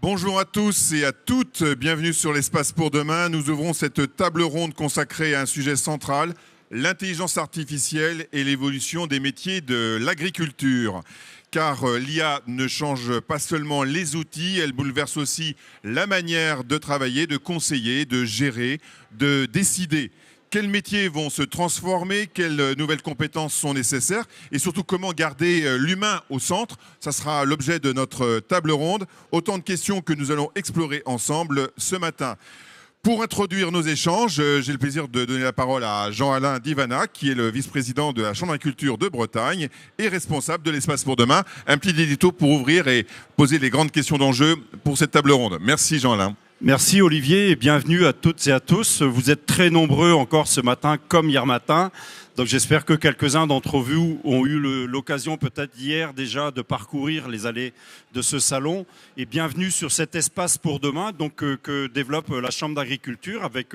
Bonjour à tous et à toutes, bienvenue sur l'Espace pour demain. Nous ouvrons cette table ronde consacrée à un sujet central, l'intelligence artificielle et l'évolution des métiers de l'agriculture. Car l'IA ne change pas seulement les outils, elle bouleverse aussi la manière de travailler, de conseiller, de gérer, de décider. Quels métiers vont se transformer? Quelles nouvelles compétences sont nécessaires? Et surtout, comment garder l'humain au centre? Ça sera l'objet de notre table ronde. Autant de questions que nous allons explorer ensemble ce matin. Pour introduire nos échanges, j'ai le plaisir de donner la parole à Jean-Alain Divana, qui est le vice-président de la Chambre d'agriculture de Bretagne et responsable de l'Espace pour demain. Un petit édito pour ouvrir et poser les grandes questions d'enjeu pour cette table ronde. Merci Jean-Alain. Merci Olivier et bienvenue à toutes et à tous. Vous êtes très nombreux encore ce matin comme hier matin. Donc j'espère que quelques-uns d'entre vous ont eu l'occasion peut-être hier déjà de parcourir les allées de ce salon. Et bienvenue sur cet espace pour demain donc, que développe la Chambre d'agriculture avec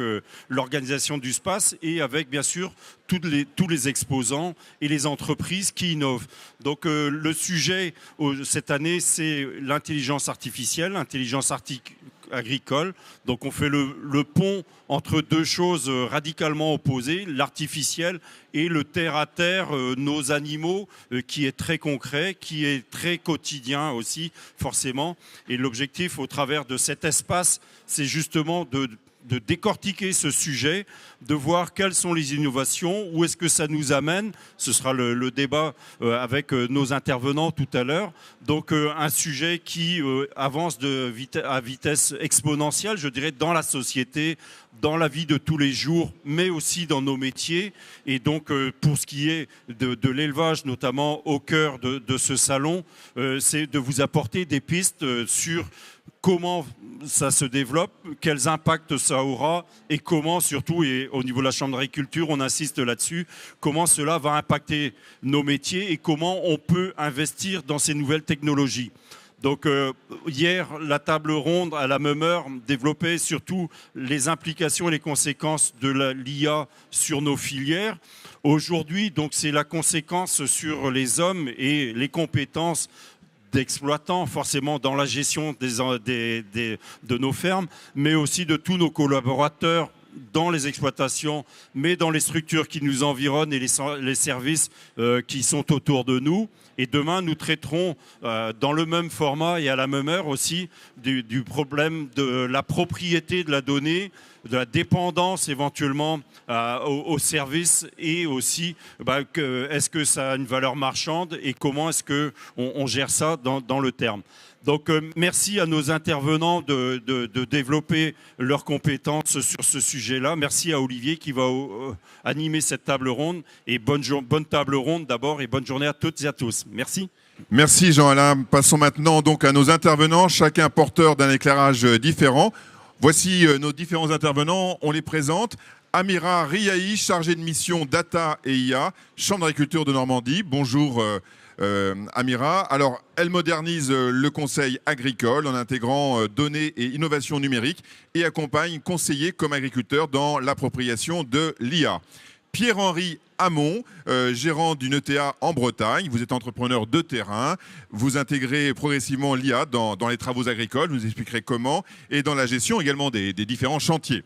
l'organisation du space et avec bien sûr tous les exposants et les entreprises qui innovent. Donc le sujet cette année c'est l'intelligence artificielle, agricole. Donc on fait le pont entre deux choses radicalement opposées, l'artificiel et le terre-à-terre, nos animaux, qui est très concret, qui est très quotidien aussi, forcément. Et l'objectif au travers de cet espace, c'est justement de décortiquer ce sujet, de voir quelles sont les innovations, où est-ce que ça nous amène. Ce sera le débat avec nos intervenants tout à l'heure. Donc un sujet qui avance à vitesse exponentielle, je dirais, dans la société, dans la vie de tous les jours, mais aussi dans nos métiers. Et donc pour ce qui est de l'élevage, notamment au cœur de ce salon, c'est de vous apporter des pistes sur comment ça se développe, quels impacts ça aura et comment surtout, et au niveau de la Chambre d'agriculture, on insiste là-dessus, comment cela va impacter nos métiers et comment on peut investir dans ces nouvelles technologies. Donc hier, la table ronde à la même heure développait surtout les implications et les conséquences de l'IA sur nos filières. Aujourd'hui, donc c'est la conséquence sur les hommes et les compétences d'exploitants, forcément dans la gestion de nos fermes, mais aussi de tous nos collaborateurs dans les exploitations, mais dans les structures qui nous environnent et les services qui sont autour de nous. Et demain, nous traiterons dans le même format et à la même heure aussi du problème de la propriété de la donnée, de la dépendance éventuellement aux services et aussi est-ce que ça a une valeur marchande et comment est-ce qu'on gère ça dans le terme. Donc merci à nos intervenants de développer leurs compétences sur ce sujet-là. Merci à Olivier qui va animer cette table ronde. Et bonne table ronde d'abord et bonne journée à toutes et à tous. Merci. Merci Jean-Alain. Passons maintenant donc à nos intervenants, chacun porteur d'un éclairage différent. Voici nos différents intervenants, on les présente. Amira Riahi, chargée de mission Data et IA, Chambre d'agriculture de Normandie. Bonjour Amira. Alors, elle modernise le conseil agricole en intégrant données et innovations numériques et accompagne conseillers comme agriculteurs dans l'appropriation de l'IA. Pierre-Henri Hamon, gérant d'une ETA en Bretagne. Vous êtes entrepreneur de terrain. Vous intégrez progressivement l'IA dans les travaux agricoles. Vous nous expliquerez comment. Et dans la gestion également des différents chantiers.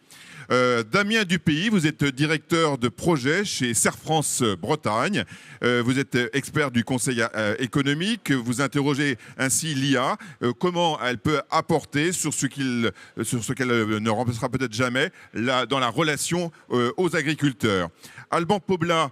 Damien Dupuy, vous êtes directeur de projet chez Serre France Bretagne. Vous êtes expert du conseil économique. Vous interrogez ainsi l'IA, comment elle peut apporter sur ce qu'elle ne remplacera peut-être jamais dans la relation aux agriculteurs. Alban Pobla,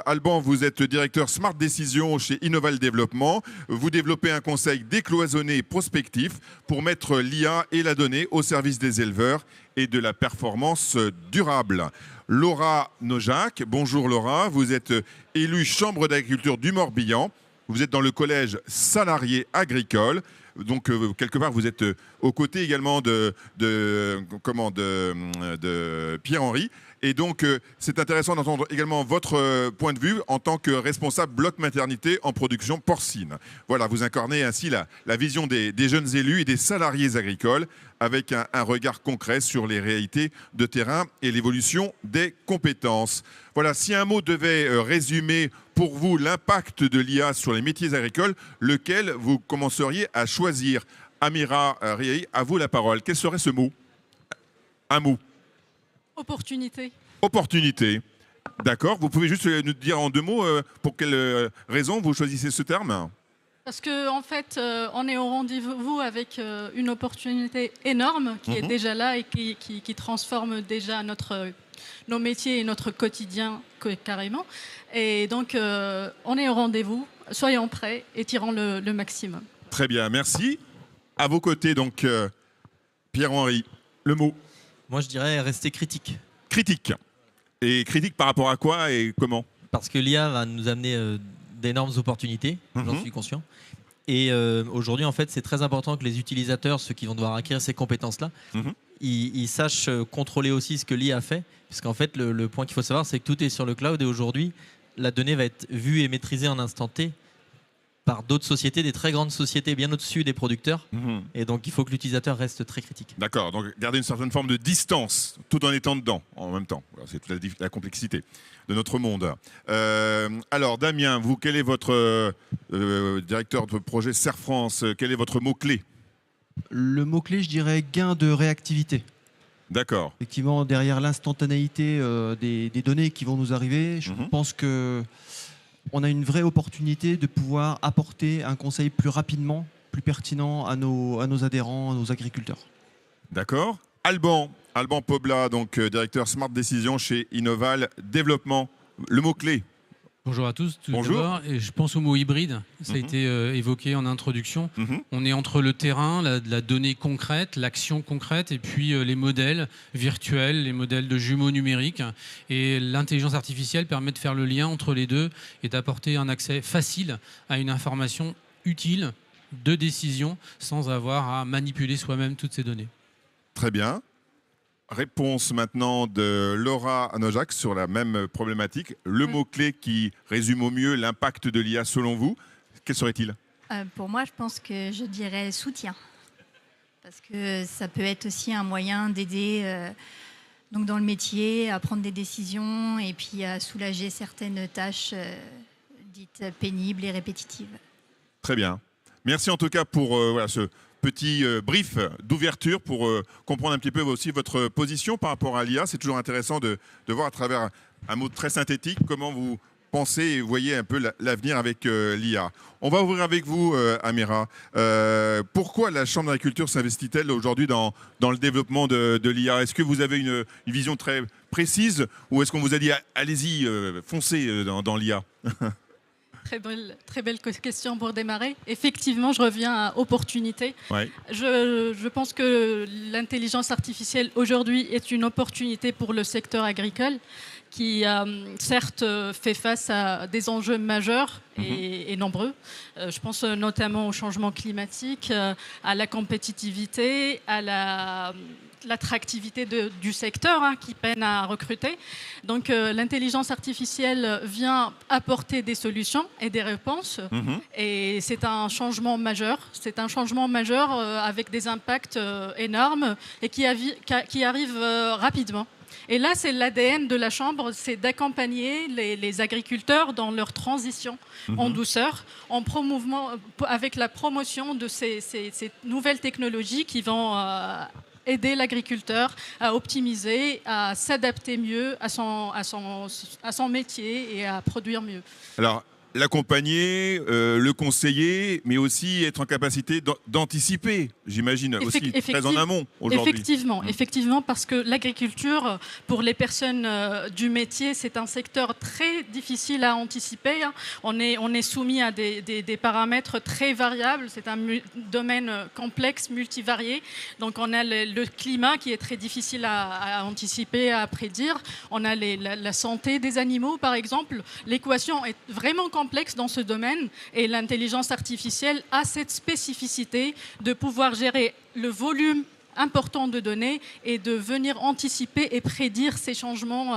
Alban, vous êtes directeur Smart Décision chez Innoval Développement. Vous développez un conseil décloisonné prospectif pour mettre l'IA et la donnée au service des éleveurs et de la performance durable. Laura Nojac, bonjour Laura, vous êtes élue Chambre d'agriculture du Morbihan. Vous êtes dans le collège salarié agricole. Donc, quelque part, vous êtes aux côtés également de Pierre-Henri. Et donc, c'est intéressant d'entendre également votre point de vue en tant que responsable bloc maternité en production porcine. Voilà, vous incarnez ainsi la vision des jeunes élus et des salariés agricoles avec un regard concret sur les réalités de terrain et l'évolution des compétences. Voilà, si un mot devait résumer pour vous l'impact de l'IA sur les métiers agricoles, lequel vous commenceriez à choisir? Amira Riahi, à vous la parole. Quel serait ce mot? Un mot. Opportunité. Opportunité. D'accord. Vous pouvez juste nous dire en 2 mots pour quelle raison vous choisissez ce terme? Parce que en fait, on est au rendez-vous avec une opportunité énorme qui est déjà là et qui transforme déjà nos métiers et notre quotidien carrément. Et donc, on est au rendez-vous. Soyons prêts et tirons le maximum. Très bien, merci. À vos côtés, donc, Pierre-Henri, le mot? Moi, je dirais rester critique. Critique. Et critique par rapport à quoi et comment? Parce que l'IA va nous amener d'énormes opportunités, j'en suis conscient. Et aujourd'hui, en fait, c'est très important que les utilisateurs, ceux qui vont devoir acquérir ces compétences-là, ils sachent contrôler aussi ce que l'IA fait. Parce qu'en fait, le point qu'il faut savoir, c'est que tout est sur le cloud et aujourd'hui, la donnée va être vue et maîtrisée en instant T par d'autres sociétés, des très grandes sociétés bien au-dessus des producteurs. Et donc, il faut que l'utilisateur reste très critique. D'accord, donc garder une certaine forme de distance, tout en étant dedans, en même temps. C'est toute la complexité de notre monde. Alors, Damien, vous, quel est votre directeur de projet Serre France? Quel est votre mot-clé? Le mot-clé, je dirais gain de réactivité. D'accord. Effectivement, derrière l'instantanéité des données qui vont nous arriver, je pense que on a une vraie opportunité de pouvoir apporter un conseil plus rapidement, plus pertinent à nos adhérents, à nos agriculteurs. D'accord. Alban Pobla, donc directeur Smart Decision chez Innoval Développement. Le mot-clé? Bonjour à tous. Bonjour. Et je pense au mot hybride. Ça a été évoqué en introduction. On est entre le terrain, la donnée concrète, l'action concrète, et puis les modèles virtuels, les modèles de jumeaux numériques. Et l'intelligence artificielle permet de faire le lien entre les deux et d'apporter un accès facile à une information utile de décision sans avoir à manipuler soi-même toutes ces données. Très bien. Réponse maintenant de Laura Anojac sur la même problématique. Le mot-clé qui résume au mieux l'impact de l'IA selon vous, quel serait-il? Pour moi, je pense que je dirais soutien. Parce que ça peut être aussi un moyen d'aider donc dans le métier à prendre des décisions et puis à soulager certaines tâches dites pénibles et répétitives. Très bien. Merci en tout cas pour ce petit brief d'ouverture pour comprendre un petit peu aussi votre position par rapport à l'IA. C'est toujours intéressant de voir à travers un mot très synthétique comment vous pensez et voyez un peu l'avenir avec l'IA. On va ouvrir avec vous, Amira. Pourquoi la Chambre d'agriculture s'investit-elle aujourd'hui dans le développement de l'IA? Est-ce que vous avez une vision très précise ou est-ce qu'on vous a dit allez-y, foncez dans l'IA? Très belle question pour démarrer. Effectivement, je reviens à opportunité. Ouais. Je pense que l'intelligence artificielle aujourd'hui est une opportunité pour le secteur agricole qui, certes, fait face à des enjeux majeurs et nombreux. Je pense notamment au changement climatique, à la compétitivité, à l'attractivité du secteur qui peine à recruter. Donc l'intelligence artificielle vient apporter des solutions et des réponses. Et c'est un changement majeur. C'est un changement majeur avec des impacts énormes et qui arrive rapidement. Et là, c'est l'ADN de la Chambre, c'est d'accompagner les agriculteurs dans leur transition en douceur, avec la promotion de ces nouvelles technologies qui vont aider l'agriculteur à optimiser, à s'adapter mieux à son métier et à produire mieux. Alors, l'accompagner, le conseiller, mais aussi être en capacité d'anticiper, j'imagine, aussi très en amont aujourd'hui. Effectivement, parce que l'agriculture, pour les personnes du métier, c'est un secteur très difficile à anticiper. On est soumis à des paramètres très variables. C'est un domaine complexe, multivarié. Donc on a le climat qui est très difficile à anticiper, à prédire. On a la santé des animaux, par exemple. L'équation est vraiment complexe dans ce domaine et l'intelligence artificielle a cette spécificité de pouvoir gérer le volume important de données et de venir anticiper et prédire ces changements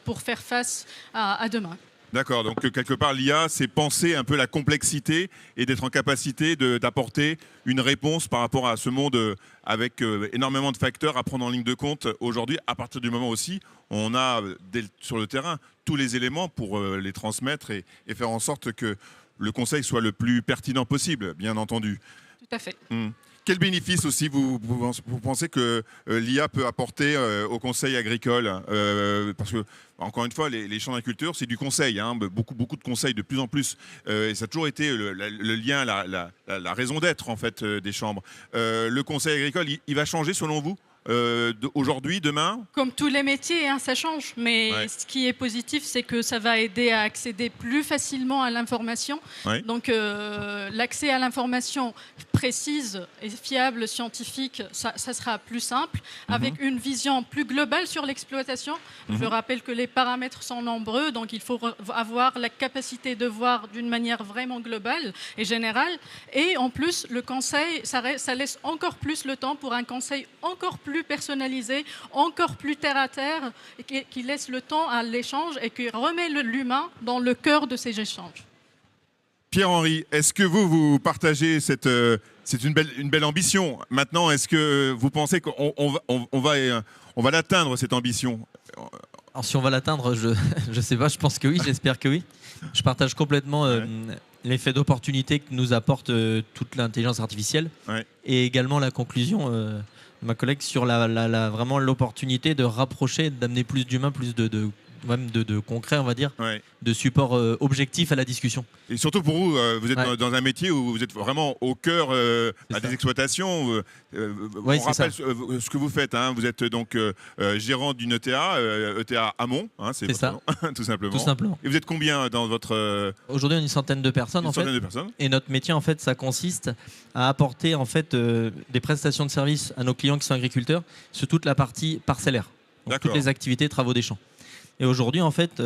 pour faire face à demain. D'accord, donc quelque part l'IA, c'est penser un peu la complexité et d'être en capacité d'apporter une réponse par rapport à ce monde avec énormément de facteurs à prendre en ligne de compte aujourd'hui, à partir du moment aussi où on a sur le terrain tous les éléments pour les transmettre et faire en sorte que le conseil soit le plus pertinent possible, bien entendu. Tout à fait. Quel bénéfice aussi vous pensez que l'IA peut apporter au conseil agricole parce que, encore une fois, les chambres d'agriculture, c'est du conseil, hein, beaucoup de conseils de plus en plus. Et ça a toujours été le lien, la raison d'être en fait, des chambres. Le conseil agricole, il va changer selon vous aujourd'hui, demain? Comme tous les métiers, hein, ça change. Mais ce qui est positif, c'est que ça va aider à accéder plus facilement à l'information. Donc, l'accès à l'information précise et fiable, scientifique, ça sera plus simple, avec une vision plus globale sur l'exploitation. Je rappelle que les paramètres sont nombreux, donc il faut avoir la capacité de voir d'une manière vraiment globale et générale. Et en plus, le conseil, ça laisse encore plus le temps pour un conseil encore plus personnalisé, encore plus terre à terre, qui laisse le temps à l'échange et qui remet l'humain dans le cœur de ces échanges. Pierre-Henri, est-ce que vous partagez c'est une belle ambition. Maintenant, est-ce que vous pensez qu'on va l'atteindre, cette ambition? Alors si on va l'atteindre, je ne sais pas, je pense que oui, j'espère que oui. Je partage complètement l'effet d'opportunité que nous apporte toute l'intelligence artificielle et également la conclusion de ma collègue sur vraiment l'opportunité de rapprocher, d'amener plus d'humains, plus de concret, on va dire, de support objectif à la discussion. Et surtout pour vous, vous êtes dans un métier où vous êtes vraiment au cœur des exploitations. On rappelle ce que vous faites. Hein. Vous êtes donc gérant d'une ETA, ETA Amont, hein, c'est ça, tout simplement. Et vous êtes combien dans votre... Aujourd'hui, on est une centaine de personnes, Et notre métier, en fait, ça consiste à apporter en fait, des prestations de services à nos clients qui sont agriculteurs sur toute la partie parcellaire. Donc, toutes les activités, travaux des champs. Et aujourd'hui, en fait,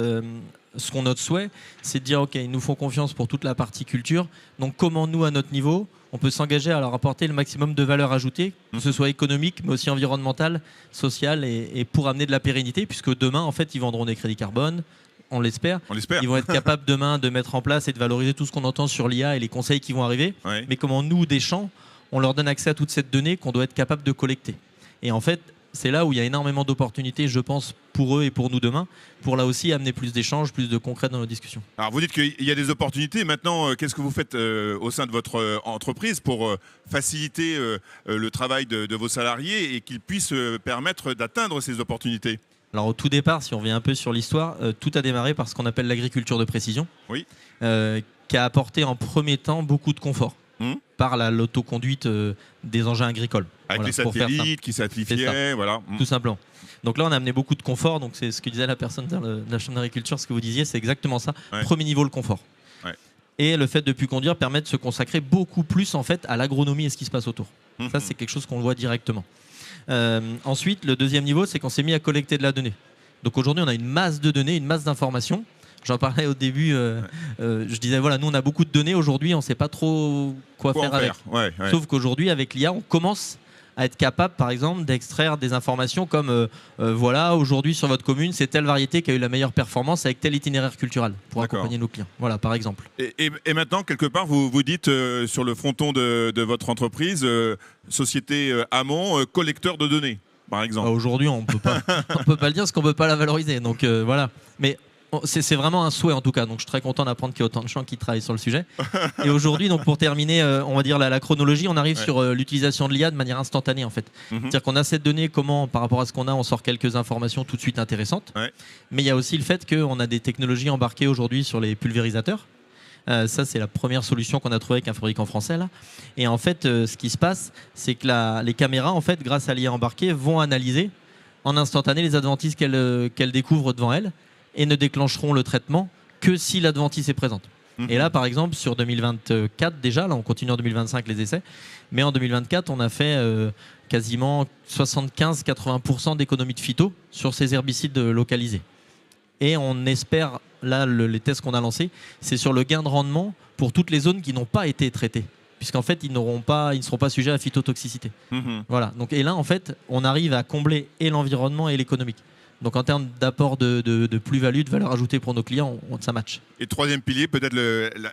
notre souhait, c'est de dire, OK, ils nous font confiance pour toute la partie culture. Donc, comment nous, à notre niveau, on peut s'engager à leur apporter le maximum de valeur ajoutée, que ce soit économique, mais aussi environnementale, sociale, et pour amener de la pérennité, puisque demain, en fait, ils vendront des crédits carbone. On l'espère. Ils vont être capables demain de mettre en place et de valoriser tout ce qu'on entend sur l'IA et les conseils qui vont arriver. Mais comment nous, des champs, on leur donne accès à toute cette donnée qu'on doit être capable de collecter. Et en fait, c'est là où il y a énormément d'opportunités, je pense, pour eux et pour nous demain, pour là aussi amener plus d'échanges, plus de concret dans nos discussions. Alors vous dites qu'il y a des opportunités. Maintenant, qu'est-ce que vous faites au sein de votre entreprise pour faciliter le travail de vos salariés et qu'ils puissent permettre d'atteindre ces opportunités? Alors au tout départ, si on revient un peu sur l'histoire, tout a démarré par ce qu'on appelle l'agriculture de précision, qui a apporté en premier temps beaucoup de confort par l'autoconduite des engins agricoles. Avec les satellites qui satellifiaient, voilà. Tout simplement. Donc là, on a amené beaucoup de confort. Donc c'est ce que disait la personne de la chambre d'agriculture, ce que vous disiez, c'est exactement ça. Premier niveau, le confort. Et le fait de plus conduire permet de se consacrer beaucoup plus en fait à l'agronomie et ce qui se passe autour. Ça, c'est quelque chose qu'on voit directement. Ensuite, le deuxième niveau, c'est qu'on s'est mis à collecter de la donnée. Donc aujourd'hui, on a une masse de données, une masse d'informations. J'en parlais au début, je disais, voilà, nous on a beaucoup de données, aujourd'hui on ne sait pas trop quoi faire avec. Sauf qu'aujourd'hui, avec l'IA, on commence à être capable, par exemple, d'extraire des informations comme, voilà, aujourd'hui sur votre commune, c'est telle variété qui a eu la meilleure performance avec tel itinéraire culturel pour accompagner nos clients. Voilà, par exemple. Et maintenant, quelque part, vous dites sur le fronton de votre entreprise, société Amont, collecteur de données, par exemple. Aujourd'hui, on ne peut pas le dire parce qu'on ne peut pas la valoriser. Donc voilà. Mais c'est vraiment un souhait en tout cas, donc je suis très content d'apprendre qu'il y a autant de gens qui travaillent sur le sujet. Et aujourd'hui, donc pour terminer, on va dire la chronologie, on arrive sur l'utilisation de l'IA de manière instantanée en fait. C'est-à-dire qu'on a cette donnée, comment par rapport à ce qu'on a, on sort quelques informations tout de suite intéressantes. Mais il y a aussi le fait qu'on a des technologies embarquées aujourd'hui sur les pulvérisateurs. Ça, c'est la première solution qu'on a trouvée avec un fabricant français là. Et en fait, ce qui se passe, c'est que les caméras, en fait, grâce à l'IA embarquée, vont analyser en instantané les adventices qu'elles découvrent devant elles, et ne déclencheront le traitement que si l'adventice est présente. Et là, par exemple, sur 2024 déjà, là on continue en 2025 les essais, mais en 2024, on a fait quasiment 75-80% d'économie de phyto sur ces herbicides localisés. Et on espère, là, les tests qu'on a lancés, c'est sur le gain de rendement pour toutes les zones qui n'ont pas été traitées. Puisqu'en fait, ils ne seront pas sujets à phytotoxicité. Voilà. Donc, et là, en fait, on arrive à combler et l'environnement et l'économique. Donc en termes d'apport de plus-value, de valeur ajoutée pour nos clients, ça match. Et troisième pilier, peut-être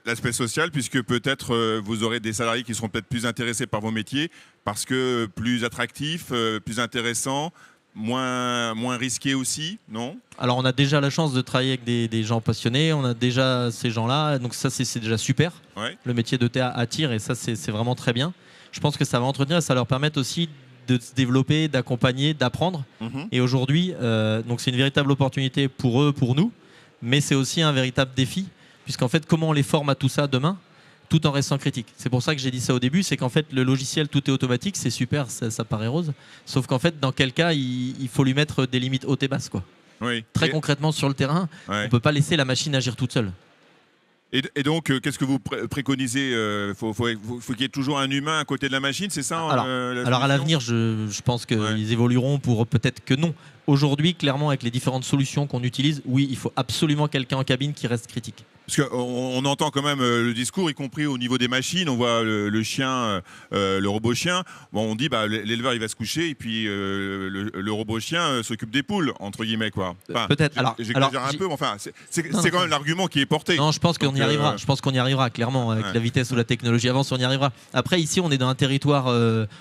l'aspect social, puisque peut-être vous aurez des salariés qui seront peut-être plus intéressés par vos métiers, parce que plus attractifs, plus intéressants, moins risqués aussi, non? Alors on a déjà la chance de travailler avec des gens passionnés, on a déjà ces gens-là, donc ça c'est déjà super. Le métier de TA attire et ça c'est vraiment très bien. je pense que ça va entretenir et ça leur permettre aussi de se développer, d'accompagner, d'apprendre. Et aujourd'hui, donc c'est une véritable opportunité pour eux, pour nous, mais c'est aussi un véritable défi, puisqu'en fait, comment on les forme à tout ça demain, tout en restant critique. C'est pour ça que j'ai dit ça au début, c'est qu'en fait, le logiciel, tout est automatique, c'est super, ça paraît rose, sauf qu'en fait, dans quel cas, il faut lui mettre des limites hautes et basses, quoi. Oui. Très concrètement, sur le terrain, on ne peut pas laisser la machine agir toute seule. Et donc, qu'est-ce que vous préconisez? Faut qu'il y ait toujours un humain à côté de la machine, c'est ça? Alors à l'avenir, je pense qu'ils évolueront pour peut-être que non. Aujourd'hui, clairement, avec les différentes solutions qu'on utilise, oui, il faut absolument quelqu'un en cabine qui reste critique. Parce qu'on entend quand même le discours, y compris au niveau des machines. On voit le chien, le robot chien. Bon, on dit l'éleveur il va se coucher et puis le robot chien s'occupe des poules, entre guillemets, quoi. Enfin, peut-être. J'exagère un peu, mais enfin, c'est quand même l'argument qui est porté. Non, je pense qu'on y arrivera. Je pense qu'on y arrivera clairement avec la vitesse où la technologie avance, on y arrivera. Après, ici, on est dans un territoire,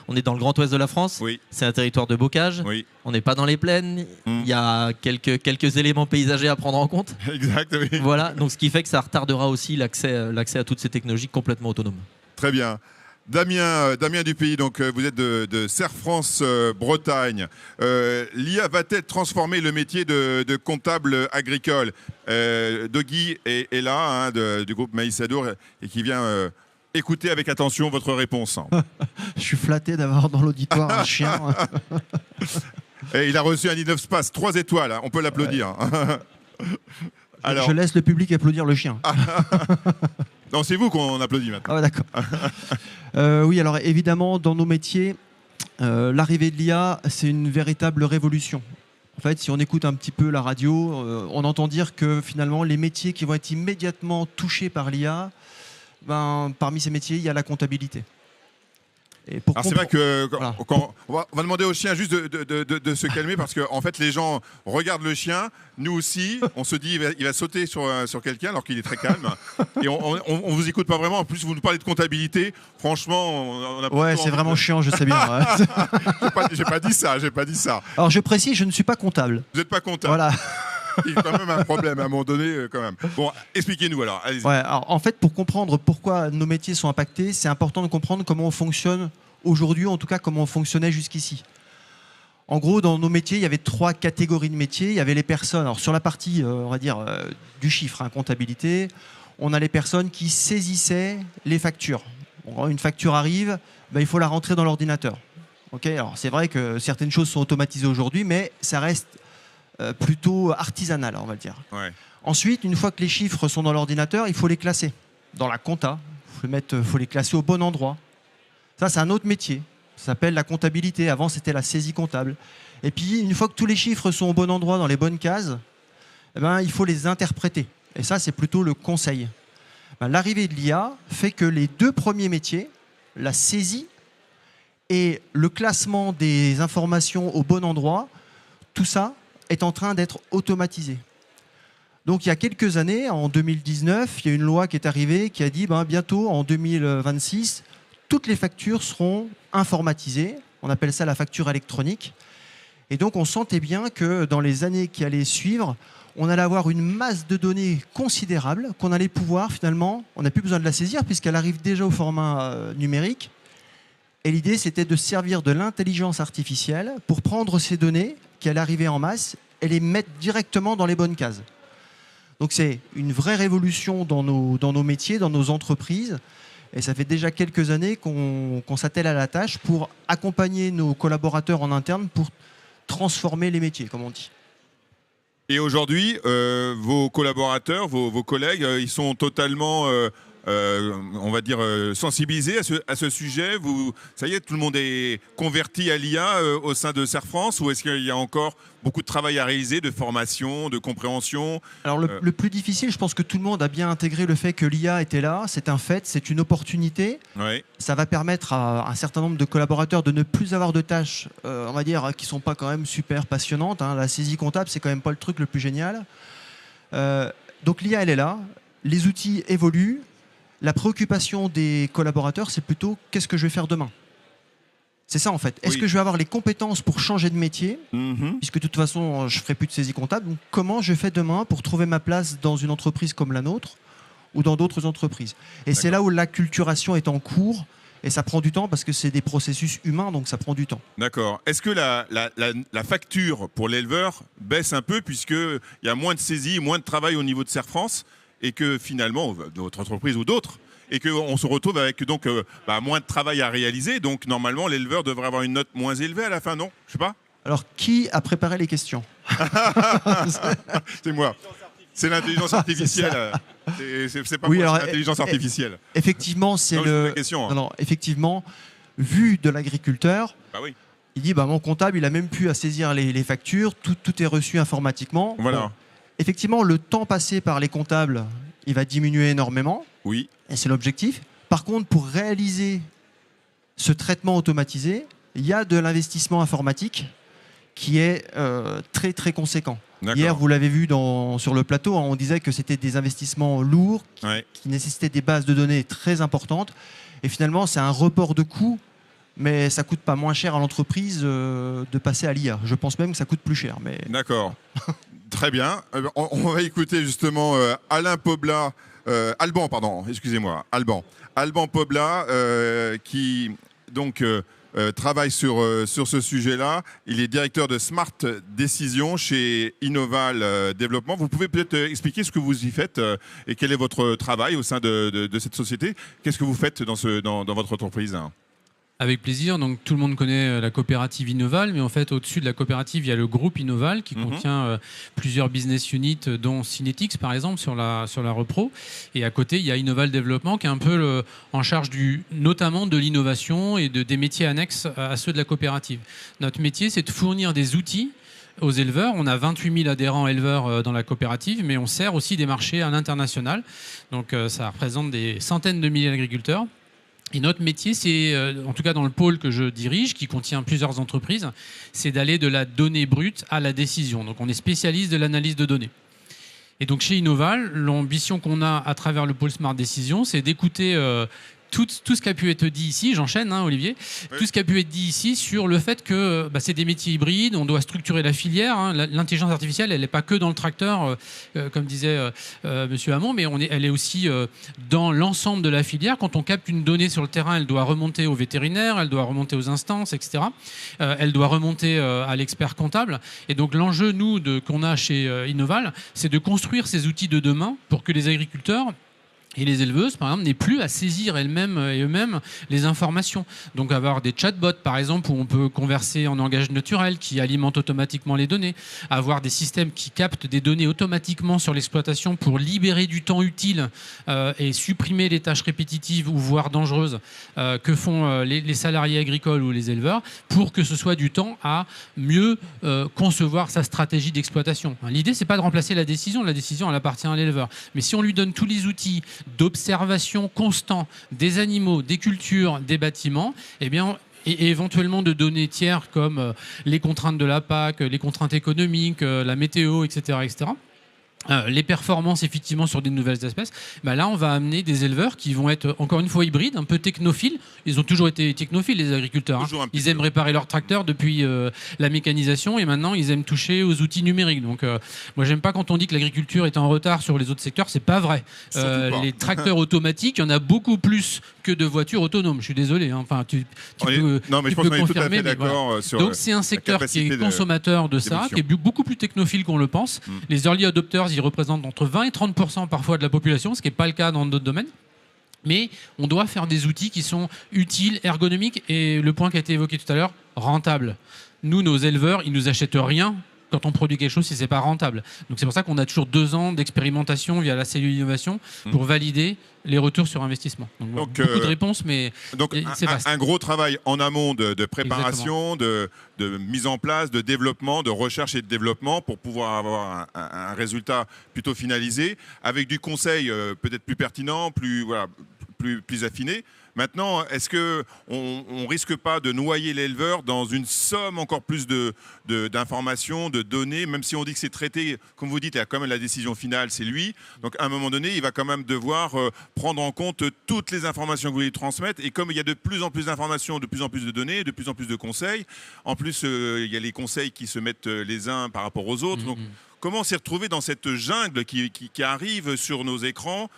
on est dans le Grand Ouest de la France. Oui. C'est un territoire de bocage. Oui. On n'est pas dans les plaines. Il y a quelques éléments paysagers à prendre en compte. Exact. Oui. Voilà. Donc, ce qui fait que ça retardera aussi l'accès à toutes ces technologies complètement autonomes. Très bien. Damien Dupuis, donc vous êtes de Serre France Bretagne. L'IA va-t-elle transformer le métier de comptable agricole? Doggy est là, du groupe Maïs Adour, et qui vient écouter avec attention votre réponse. Je suis flatté d'avoir dans l'auditoire un chien. Et il a reçu un i9 Space 3 étoiles, hein. On peut l'applaudir. Ouais. Alors... Je laisse le public applaudir le chien. Non, c'est vous qu'on applaudit maintenant. Ah, d'accord. Oui, alors évidemment, dans nos métiers, l'arrivée de l'IA, c'est une véritable révolution. En fait, si on écoute un petit peu la radio, on entend dire que finalement, les métiers qui vont être immédiatement touchés par l'IA, parmi ces métiers, il y a la comptabilité. Alors c'est vrai que on va demander au chien juste de se calmer parce que en fait les gens regardent le chien, nous aussi, on se dit il va sauter sur quelqu'un alors qu'il est très calme et on vous écoute pas vraiment. En plus vous nous parlez de comptabilité, franchement on a ouais c'est vraiment chiant, je sais bien. Ouais. J'ai pas dit ça. Alors je précise, je ne suis pas comptable. Vous n'êtes pas comptable. Voilà. Il y a quand même un problème à un moment donné quand même. Bon, expliquez-nous alors. Allez-y. Ouais, alors en fait, pour comprendre pourquoi nos métiers sont impactés, c'est important de comprendre comment on fonctionne aujourd'hui, en tout cas comment on fonctionnait jusqu'ici. En gros, dans nos métiers, il y avait 3 catégories de métiers. Il y avait les personnes, alors sur la partie, on va dire, du chiffre, comptabilité, on a les personnes qui saisissaient les factures. Bon, une facture arrive, il faut la rentrer dans l'ordinateur. Okay, alors c'est vrai que certaines choses sont automatisées aujourd'hui, mais ça reste plutôt artisanal, on va le dire. Ouais. Ensuite, une fois que les chiffres sont dans l'ordinateur, il faut les classer dans la compta. Il faut les classer au bon endroit. Ça, c'est un autre métier. Ça s'appelle la comptabilité. Avant, c'était la saisie comptable. Et puis, une fois que tous les chiffres sont au bon endroit, dans les bonnes cases, il faut les interpréter. Et ça, c'est plutôt le conseil. L'arrivée de l'IA fait que les 2 premiers métiers, la saisie et le classement des informations au bon endroit, tout ça est en train d'être automatisé. Donc il y a quelques années, en 2019, il y a une loi qui est arrivée qui a dit bientôt, en 2026, toutes les factures seront informatisées. On appelle ça la facture électronique. Et donc on sentait bien que dans les années qui allaient suivre, on allait avoir une masse de données considérable qu'on allait pouvoir finalement, on n'a plus besoin de la saisir puisqu'elle arrive déjà au format numérique. Et l'idée, c'était de servir de l'intelligence artificielle pour prendre ces données qui allaient arriver en masse et les mettre directement dans les bonnes cases. Donc c'est une vraie révolution dans nos métiers, dans nos entreprises. Et ça fait déjà quelques années qu'on s'attelle à la tâche pour accompagner nos collaborateurs en interne pour transformer les métiers, comme on dit. Et aujourd'hui, vos collaborateurs, vos collègues, ils sont totalement... on va dire sensibilisés à ce sujet. Ça y est, tout le monde est converti à l'IA au sein de Serre France, ou est-ce qu'il y a encore beaucoup de travail à réaliser, de formation, de compréhension? Alors le plus difficile, je pense que tout le monde a bien intégré le fait que l'IA était là, c'est un fait, c'est une opportunité. Ouais. Ça va permettre à un certain nombre de collaborateurs de ne plus avoir de tâches, on va dire, qui ne sont pas quand même super passionnantes. La saisie comptable, c'est quand même pas le truc le plus génial. Donc l'IA, elle est là, les outils évoluent. La préoccupation des collaborateurs, c'est plutôt qu'est-ce que je vais faire demain? C'est ça en fait. Est-ce que je vais avoir les compétences pour changer de métier? Puisque de toute façon, je ne ferai plus de saisie comptable. Donc, comment je fais demain pour trouver ma place dans une entreprise comme la nôtre ou dans d'autres entreprises? Et c'est là où l'acculturation est en cours Et ça prend du temps parce que c'est des processus humains, donc ça prend du temps. D'accord. Est-ce que la facture pour l'éleveur baisse un peu puisqu'il y a moins de saisie, moins de travail au niveau de Serre France et que finalement, notre entreprise ou d'autres, et qu'on se retrouve avec donc moins de travail à réaliser. Donc normalement, l'éleveur devrait avoir une note moins élevée à la fin, non? Je sais pas. Alors, qui a préparé les questions? C'est moi. C'est l'intelligence artificielle. C'est pas oui, moi, alors, c'est l'intelligence artificielle. Effectivement, c'est le. Question, hein. Non, effectivement, vu de l'agriculteur, Bah oui. il dit mon comptable, il a même pu à saisir les factures, tout est reçu informatiquement. Voilà. Bon, effectivement, le temps passé par les comptables, il va diminuer énormément. Oui. Et c'est l'objectif. Par contre, pour réaliser ce traitement automatisé, il y a de l'investissement informatique qui est très très conséquent. Hier, vous l'avez vu sur le plateau, on disait que c'était des investissements lourds qui nécessitaient des bases de données très importantes. Et finalement, c'est un report de coûts, mais ça coûte pas moins cher à l'entreprise de passer à l'IA. Je pense même que ça coûte plus cher. Mais... D'accord. Très bien. On va écouter justement Alain Pobla. Alban, pardon, excusez-moi, Alban Pobla, qui donc travaille sur ce sujet-là. Il est directeur de Smart Decision chez Innoval Développement. Vous pouvez peut-être expliquer ce que vous y faites et quel est votre travail au sein de cette société. Qu'est-ce que vous faites dans votre entreprise? Avec plaisir. Donc, tout le monde connaît la coopérative Innoval, mais en fait, au-dessus de la coopérative, il y a le groupe Innoval qui contient plusieurs business units, dont Synetics, par exemple, sur la repro. Et à côté, il y a Innoval Développement qui est un peu en charge notamment de l'innovation et des métiers annexes à ceux de la coopérative. Notre métier, c'est de fournir des outils aux éleveurs. On a 28 000 adhérents éleveurs dans la coopérative, mais on sert aussi des marchés à l'international. Donc, ça représente des centaines de milliers d'agriculteurs. Et notre métier, c'est, en tout cas dans le pôle que je dirige, qui contient plusieurs entreprises, c'est d'aller de la donnée brute à la décision. Donc on est spécialiste de l'analyse de données. Et donc chez Innoval, l'ambition qu'on a à travers le pôle Smart Decision, c'est d'écouter tout ce qui a pu être dit ici, j'enchaîne Olivier, tout ce qui a pu être dit ici sur le fait que c'est des métiers hybrides, on doit structurer la filière. L'intelligence artificielle, elle n'est pas que dans le tracteur, comme disait Monsieur Hamon, mais elle est aussi dans l'ensemble de la filière. Quand on capte une donnée sur le terrain, elle doit remonter au vétérinaire, elle doit remonter aux instances, etc. Elle doit remonter à l'expert comptable. Et donc l'enjeu, qu'on a chez Innoval, c'est de construire ces outils de demain pour que les agriculteurs et les éleveuses, par exemple, n'aient plus à saisir elles-mêmes et eux-mêmes les informations. Donc avoir des chatbots, par exemple, où on peut converser en langage naturel, qui alimentent automatiquement les données. Avoir des systèmes qui captent des données automatiquement sur l'exploitation pour libérer du temps utile et supprimer les tâches répétitives ou voire dangereuses que font les salariés agricoles ou les éleveurs, pour que ce soit du temps à mieux concevoir sa stratégie d'exploitation. L'idée, c'est pas de remplacer la décision, elle appartient à l'éleveur. Mais si on lui donne tous les outils d'observation constant des animaux, des cultures, des bâtiments, et éventuellement de données tiers comme les contraintes de la PAC, les contraintes économiques, la météo, etc., etc., les performances effectivement sur des nouvelles espèces, là on va amener des éleveurs qui vont être encore une fois hybrides, un peu technophiles. Ils ont toujours été technophiles, les agriculteurs. Ils aiment réparer leurs tracteurs depuis la mécanisation, et maintenant ils aiment toucher aux outils numériques. Donc moi j'aime pas quand on dit que l'agriculture est en retard sur les autres secteurs, c'est pas vrai. Les tracteurs automatiques, il y en a beaucoup plus que de voitures autonomes. Je suis désolé. Enfin, tu peux confirmer. Donc c'est un secteur qui est consommateur de ça, qui est beaucoup plus technophile qu'on le pense. Les early adopters, ils représentent entre 20 et 30% parfois de la population, ce qui n'est pas le cas dans d'autres domaines. Mais on doit faire des outils qui sont utiles, ergonomiques, et le point qui a été évoqué tout à l'heure, rentables. Nous, nos éleveurs, ils nous achètent rien quand on produit quelque chose si c'est pas rentable. Donc c'est pour ça qu'on a toujours 2 ans d'expérimentation via la cellule innovation pour valider les retours sur investissement. Donc beaucoup de réponses, mais c'est vaste. Un gros travail en amont de préparation, de mise en place, de développement, de recherche et de développement pour pouvoir avoir un résultat plutôt finalisé, avec du conseil peut-être plus pertinent, plus affiné. Maintenant, est-ce qu'on risque pas de noyer l'éleveur dans une somme encore plus d'informations, de données, même si on dit que c'est traité, comme vous dites, il y a quand même la décision finale, c'est lui. Donc à un moment donné, il va quand même devoir prendre en compte toutes les informations que vous lui transmettez. Et comme il y a de plus en plus d'informations, de plus en plus de données, de plus en plus de conseils, en plus il y a les conseils qui se mettent les uns par rapport aux autres. Donc comment on s'est retrouvé dans cette jungle qui arrive sur nos écrans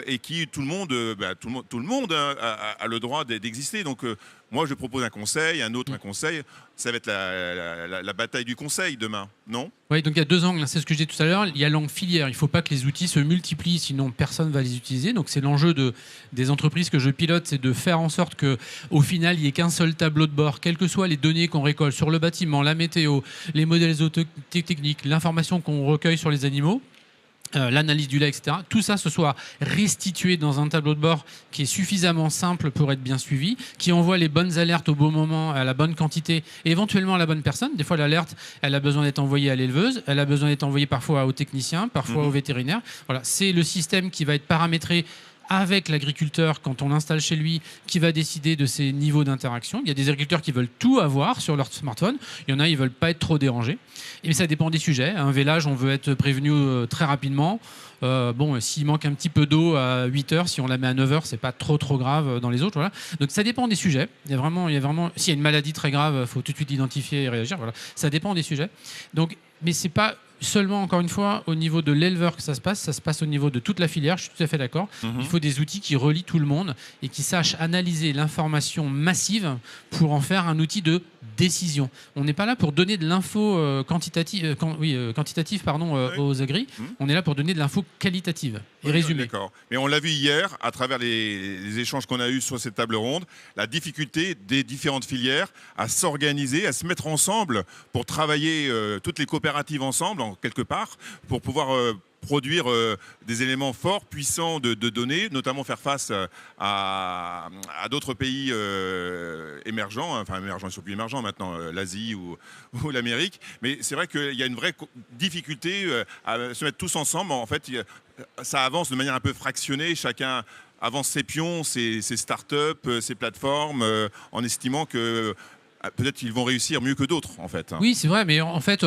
et qui tout le monde a le droit d'exister. Donc moi je propose un conseil, un autre un conseil. Ça va être la bataille du conseil demain, non? Oui, donc il y a deux angles, c'est ce que je disais tout à l'heure. Il y a l'angle filière, il ne faut pas que les outils se multiplient, sinon personne ne va les utiliser. Donc c'est l'enjeu des entreprises que je pilote, c'est de faire en sorte qu'au final, il n'y ait qu'un seul tableau de bord, quelles que soient les données qu'on récolte sur le bâtiment, la météo, les modèles techniques, l'information qu'on recueille sur les animaux, l'analyse du lait, etc. Tout ça se soit restitué dans un tableau de bord qui est suffisamment simple pour être bien suivi, qui envoie les bonnes alertes au bon moment, à la bonne quantité, et éventuellement à la bonne personne. Des fois, l'alerte, elle a besoin d'être envoyée à l'éleveuse, elle a besoin d'être envoyée parfois au technicien, parfois au vétérinaire. Voilà, c'est le système qui va être paramétré avec l'agriculteur quand on l'installe chez lui, qui va décider de ses niveaux d'interaction. Il y a des agriculteurs qui veulent tout avoir sur leur smartphone. Il y en a, ils ne veulent pas être trop dérangés. Et ça dépend des sujets. Un vélage, on veut être prévenu très rapidement. S'il manque un petit peu d'eau à 8 heures, si on la met à 9 heures, c'est pas trop grave dans les autres. Voilà. Donc ça dépend des sujets. Il y a vraiment, s'il y a une maladie très grave, il faut tout de suite l'identifier et réagir. Voilà. Ça dépend des sujets. Donc, mais c'est pas seulement, encore une fois, au niveau de l'éleveur que ça se passe au niveau de toute la filière, je suis tout à fait d'accord. Il faut des outils qui relient tout le monde et qui sachent analyser l'information massive pour en faire un outil de décision. On n'est pas là pour donner de l'info quantitative aux agris, on est là pour donner de l'info qualitative et résumée. D'accord. Mais on l'a vu hier, à travers les échanges qu'on a eus sur cette table ronde, la difficulté des différentes filières à s'organiser, à se mettre ensemble pour travailler toutes les coopératives ensemble, quelque part, pour pouvoir produire des éléments forts, puissants de données, notamment faire face à d'autres pays émergents, enfin émergents, ils ne sont plus émergents maintenant, l'Asie ou l'Amérique. Mais c'est vrai qu'il y a une vraie difficulté à se mettre tous ensemble. En fait, ça avance de manière un peu fractionnée, chacun avance ses pions, ses startups, ses plateformes, en estimant que peut-être qu'ils vont réussir mieux que d'autres, en fait. Oui, c'est vrai, mais en fait,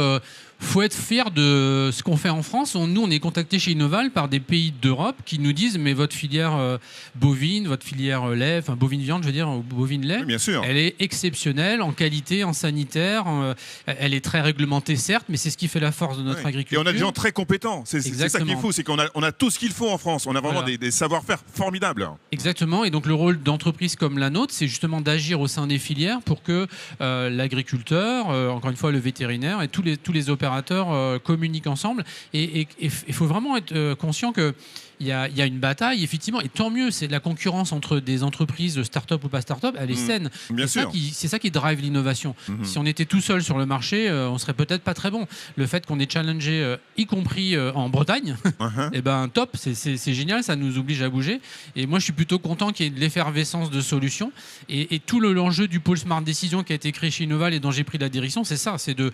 faut être fier de ce qu'on fait en France. Nous, on est contacté chez Innoval par des pays d'Europe qui nous disent, mais votre filière bovine, votre filière lait, enfin bovine viande, je veux dire, ou bovine lait, oui, bien sûr, elle est exceptionnelle en qualité, en sanitaire. Elle est très réglementée, certes, mais c'est ce qui fait la force de notre agriculture. Et on a des gens très compétents. C'est ça qui est fou, c'est qu'on a tout ce qu'il faut en France. On a vraiment des savoir-faire formidables. Exactement. Et donc le rôle d'entreprise comme la nôtre, c'est justement d'agir au sein des filières pour que l'agriculteur, encore une fois le vétérinaire et tous les opérateurs communiquent ensemble. Et il faut vraiment être conscient que il y a une bataille, effectivement, et tant mieux, c'est la concurrence entre des entreprises, start-up ou pas start-up, elle est saine. Bien sûr. C'est ça qui drive l'innovation. Si on était tout seul sur le marché, on serait peut-être pas très bon. Le fait qu'on est challengé, y compris en Bretagne, et ben top, c'est génial, ça nous oblige à bouger. Et moi, je suis plutôt content qu'il y ait de l'effervescence de solutions. Et tout l'enjeu du pôle Smart Décision qui a été créé chez Innoval et dont j'ai pris la direction, c'est ça, c'est de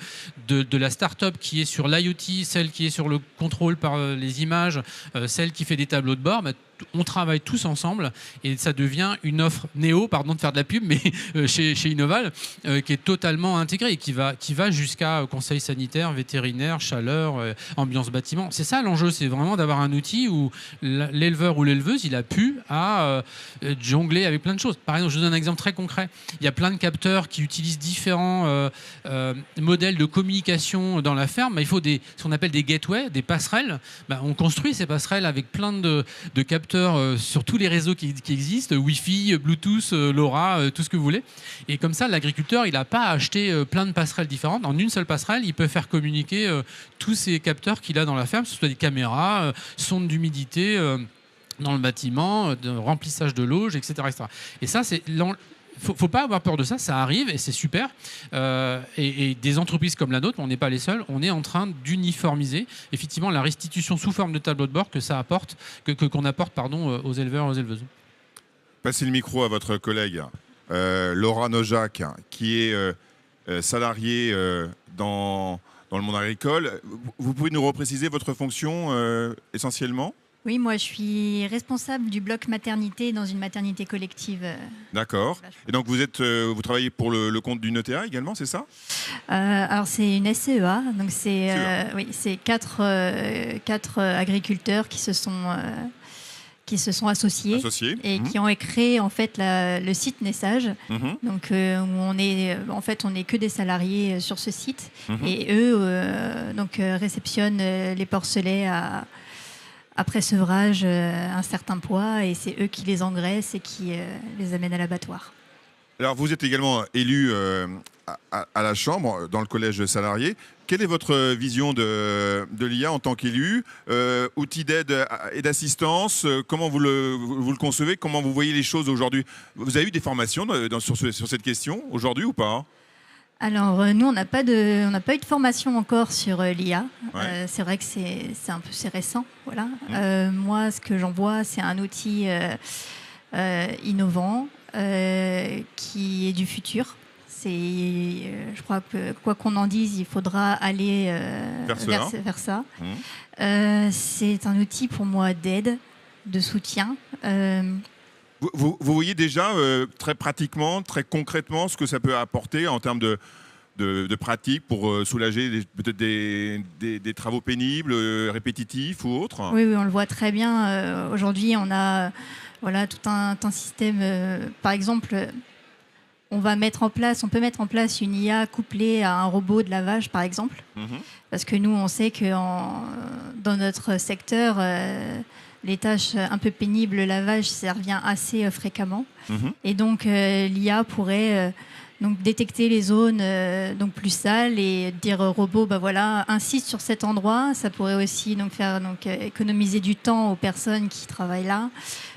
la start-up qui est sur l'IoT, celle qui est sur le contrôle par les images, celle qui fait des tableaux de bord. On travaille tous ensemble et ça devient une offre néo, pardon de faire de la pub, mais chez Innoval, qui est totalement intégrée et qui va jusqu'à conseil sanitaire, vétérinaire, chaleur, ambiance bâtiment. C'est ça l'enjeu, c'est vraiment d'avoir un outil où l'éleveur ou l'éleveuse, il a pu jongler avec plein de choses. Par exemple, je vous donne un exemple très concret. Il y a plein de capteurs qui utilisent différents modèles de communication dans la ferme. Il faut ce qu'on appelle des gateways, des passerelles. On construit ces passerelles avec plein de capteurs sur tous les réseaux qui existent, Wi-Fi, Bluetooth, LoRa, tout ce que vous voulez. Et comme ça, l'agriculteur, il n'a pas à acheter plein de passerelles différentes. En une seule passerelle, il peut faire communiquer tous ces capteurs qu'il a dans la ferme, que ce soit des caméras, sondes d'humidité dans le bâtiment, de remplissage de l'auge, etc., etc. Et ça, c'est... Faut pas avoir peur de ça, ça arrive et c'est super. Et des entreprises comme la nôtre, on n'est pas les seuls, on est en train d'uniformiser effectivement la restitution sous forme de tableau de bord que ça apporte, qu'on apporte aux éleveurs et aux éleveuses. Passez le micro à votre collègue Laura Nojac, qui est salariée dans le monde agricole. Vous pouvez nous repréciser votre fonction essentiellement ? Oui, moi je suis responsable du bloc maternité dans une maternité collective. D'accord. Et donc vous travaillez pour le compte d'une ETA également, c'est ça ? Alors c'est une SCEA, donc c'est quatre agriculteurs qui se sont qui se sont associés et qui ont créé en fait le site Naissage. Donc où on est que des salariés sur ce site et eux réceptionnent les porcelets après sevrage un certain poids et c'est eux qui les engraissent et qui les amènent à l'abattoir. Alors vous êtes également élu à la Chambre dans le collège salarié. Quelle est votre vision de l'IA en tant qu'élu, outil d'aide et d'assistance? Comment vous le concevez? Comment vous voyez les choses aujourd'hui? Vous avez eu des formations sur cette question aujourd'hui ou pas? Alors nous, on n'a pas eu de formation encore sur l'IA. Ouais. C'est vrai que c'est récent. Voilà. Moi, ce que j'en vois, c'est un outil innovant qui est du futur. Je crois que quoi qu'on en dise, il faudra aller vers ça. C'est un outil pour moi d'aide, de soutien. Vous voyez déjà très pratiquement, très concrètement ce que ça peut apporter en termes de pratique pour soulager peut-être des travaux pénibles, répétitifs ou autres? Oui, on le voit très bien. Aujourd'hui, on a tout un système. Par exemple, on peut mettre en place une IA couplée à un robot de lavage, par exemple. Parce que nous, on sait que dans notre secteur, les tâches un peu pénibles, le lavage, ça revient assez fréquemment. Et donc, l'IA pourrait détecter les zones plus sales et dire au robot, insiste sur cet endroit. Ça pourrait aussi faire économiser du temps aux personnes qui travaillent là.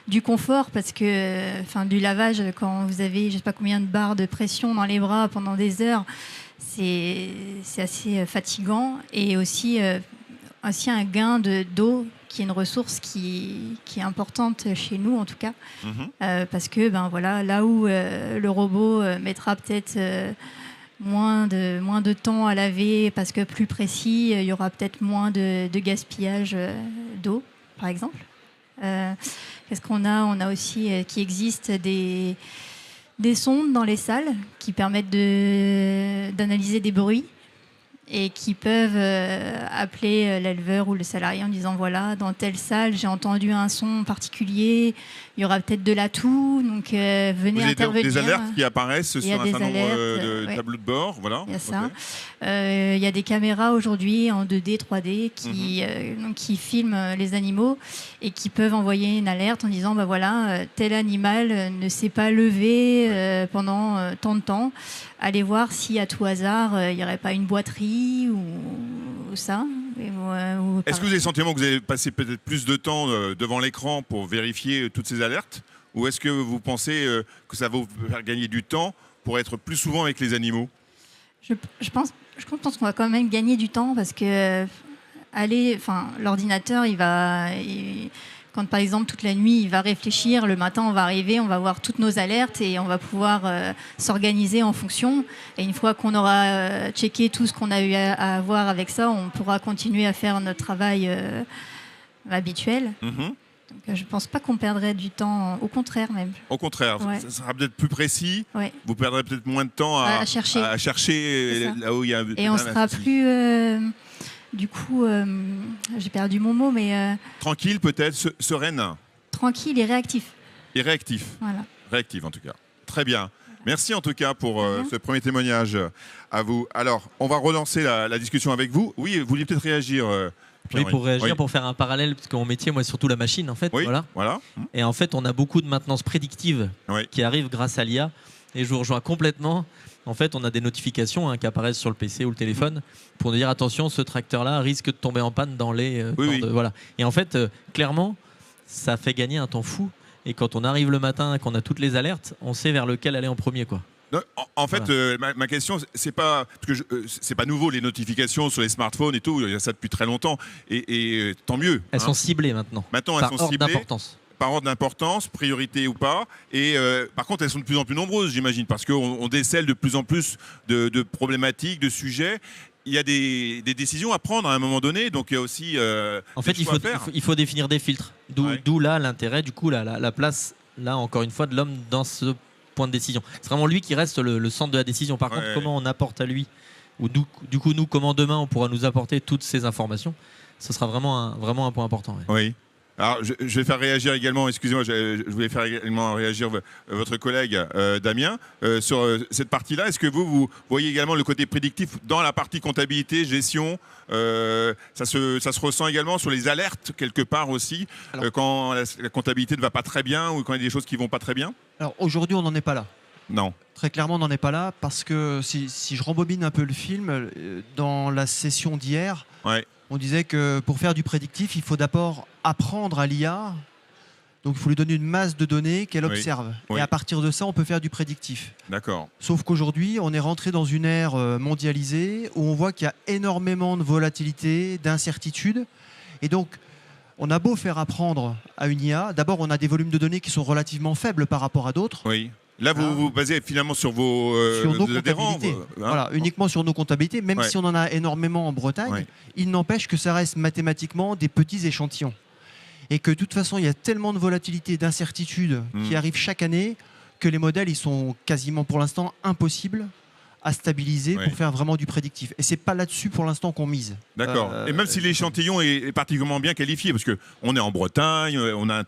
Du confort, parce que du lavage, quand vous avez je ne sais pas combien de barres de pression dans les bras pendant des heures, c'est assez fatigant. Et aussi un gain d'eau qui est une ressource qui est importante chez nous en tout cas, parce que là où le robot mettra peut-être moins de temps à laver parce que plus précis, il y aura peut-être moins de gaspillage d'eau, par exemple. Qu'est-ce qu'on a? On a aussi qui existe des sondes dans les salles qui permettent d'analyser des bruits et qui peuvent appeler l'éleveur ou le salarié en disant voilà, dans telle salle, j'ai entendu un son particulier, il y aura peut-être de l'atout, donc venez intervenir. Des alertes qui apparaissent sur un certain nombre de tableaux de bord, voilà. Il y a ça. Il y a des caméras aujourd'hui en 2D, 3D qui filment les animaux et qui peuvent envoyer une alerte en disant tel animal ne s'est pas levé pendant tant de temps. Allez voir si à tout hasard il n'y aurait pas une boiterie ou ça. Est-ce que vous avez le sentiment que vous avez passé peut-être plus de temps devant l'écran pour vérifier toutes ces alertes, ou est-ce que vous pensez que ça va vous faire gagner du temps pour être plus souvent avec les animaux? Je pense qu'on va quand même gagner du temps parce que l'ordinateur, quand par exemple toute la nuit il va réfléchir, le matin on va arriver, on va voir toutes nos alertes et on va pouvoir s'organiser en fonction. Et une fois qu'on aura checké tout ce qu'on a eu à voir avec ça, on pourra continuer à faire notre travail habituel. Donc, je ne pense pas qu'on perdrait du temps, au contraire même. Au contraire, ça sera peut-être plus précis, vous perdrez peut-être moins de temps à chercher là où il y a... Et on sera plus... Du coup, j'ai perdu mon mot, mais... tranquille peut-être, sereine. Tranquille et réactif. Et réactif. Voilà. Réactif en tout cas. Très bien. Merci en tout cas pour ce premier témoignage à vous. Alors, on va relancer la discussion avec vous. Oui, vous vouliez peut-être réagir Oui, pour réagir, pour faire un parallèle, parce que mon métier, moi, c'est surtout la machine, en fait. Oui, voilà. Et en fait, on a beaucoup de maintenance prédictive qui arrive grâce à l'IA. Et je vous rejoins complètement. En fait, on a des notifications qui apparaissent sur le PC ou le téléphone pour nous dire attention, ce tracteur-là risque de tomber en panne dans les voilà. Et en fait, clairement, ça fait gagner un temps fou. Et quand on arrive le matin, qu'on a toutes les alertes, on sait vers lequel aller en premier, quoi. Non, en fait, ma question, c'est pas parce que c'est pas nouveau les notifications sur les smartphones et tout. Il y a ça depuis très longtemps et tant mieux. Elles sont ciblées maintenant. Maintenant, elles sont ciblées. D'importance. Par ordre d'importance, priorité ou pas. Et par contre, elles sont de plus en plus nombreuses, j'imagine, parce qu'on décèle de plus en plus de problématiques, de sujets. Il y a des décisions à prendre à un moment donné, donc il y a aussi. En fait, il faut définir des filtres. D'où là l'intérêt, du coup, la place, là, encore une fois, de l'homme dans ce point de décision. C'est vraiment lui qui reste le centre de la décision. Par contre, comment on apporte à lui, ou du coup, nous, comment demain on pourra nous apporter toutes ces informations, ce sera vraiment un point important. Oui. Alors, je vais faire réagir également, excusez-moi, je voulais faire également réagir votre collègue Damien sur cette partie-là. Est-ce que vous voyez également le côté prédictif dans la partie comptabilité, gestion ça se ressent également sur les alertes, quelque part aussi, quand la comptabilité ne va pas très bien ou quand il y a des choses qui ne vont pas très bien? Alors aujourd'hui, on n'en est pas là. Non. Très clairement, on n'en est pas là parce que si je rembobine un peu le film, dans la session d'hier, Ouais. on disait que pour faire du prédictif, il faut d'abord apprendre à l'IA. Donc il faut lui donner une masse de données qu'elle observe. Oui. Et à partir de ça, on peut faire du prédictif. D'accord. Sauf qu'aujourd'hui, on est rentré dans une ère mondialisée où on voit qu'il y a énormément de volatilité, d'incertitude. Et donc, on a beau faire apprendre à une IA, d'abord, on a des volumes de données qui sont relativement faibles par rapport à d'autres. Oui. Là, vous vous basez finalement sur vos sur nos adhérents, comptabilités. hein. Voilà, uniquement sur nos comptabilités, même Ouais. si on en a énormément en Bretagne, Ouais. il n'empêche que ça reste mathématiquement des petits échantillons. Et que de toute façon, il y a tellement de volatilité, d'incertitude qui arrivent chaque année que les modèles, ils sont quasiment pour l'instant impossibles à stabiliser pour faire vraiment du prédictif. Et c'est pas là-dessus pour l'instant qu'on mise. D'accord. Et même si l'échantillon est particulièrement bien qualifié, parce qu'on est en Bretagne, on a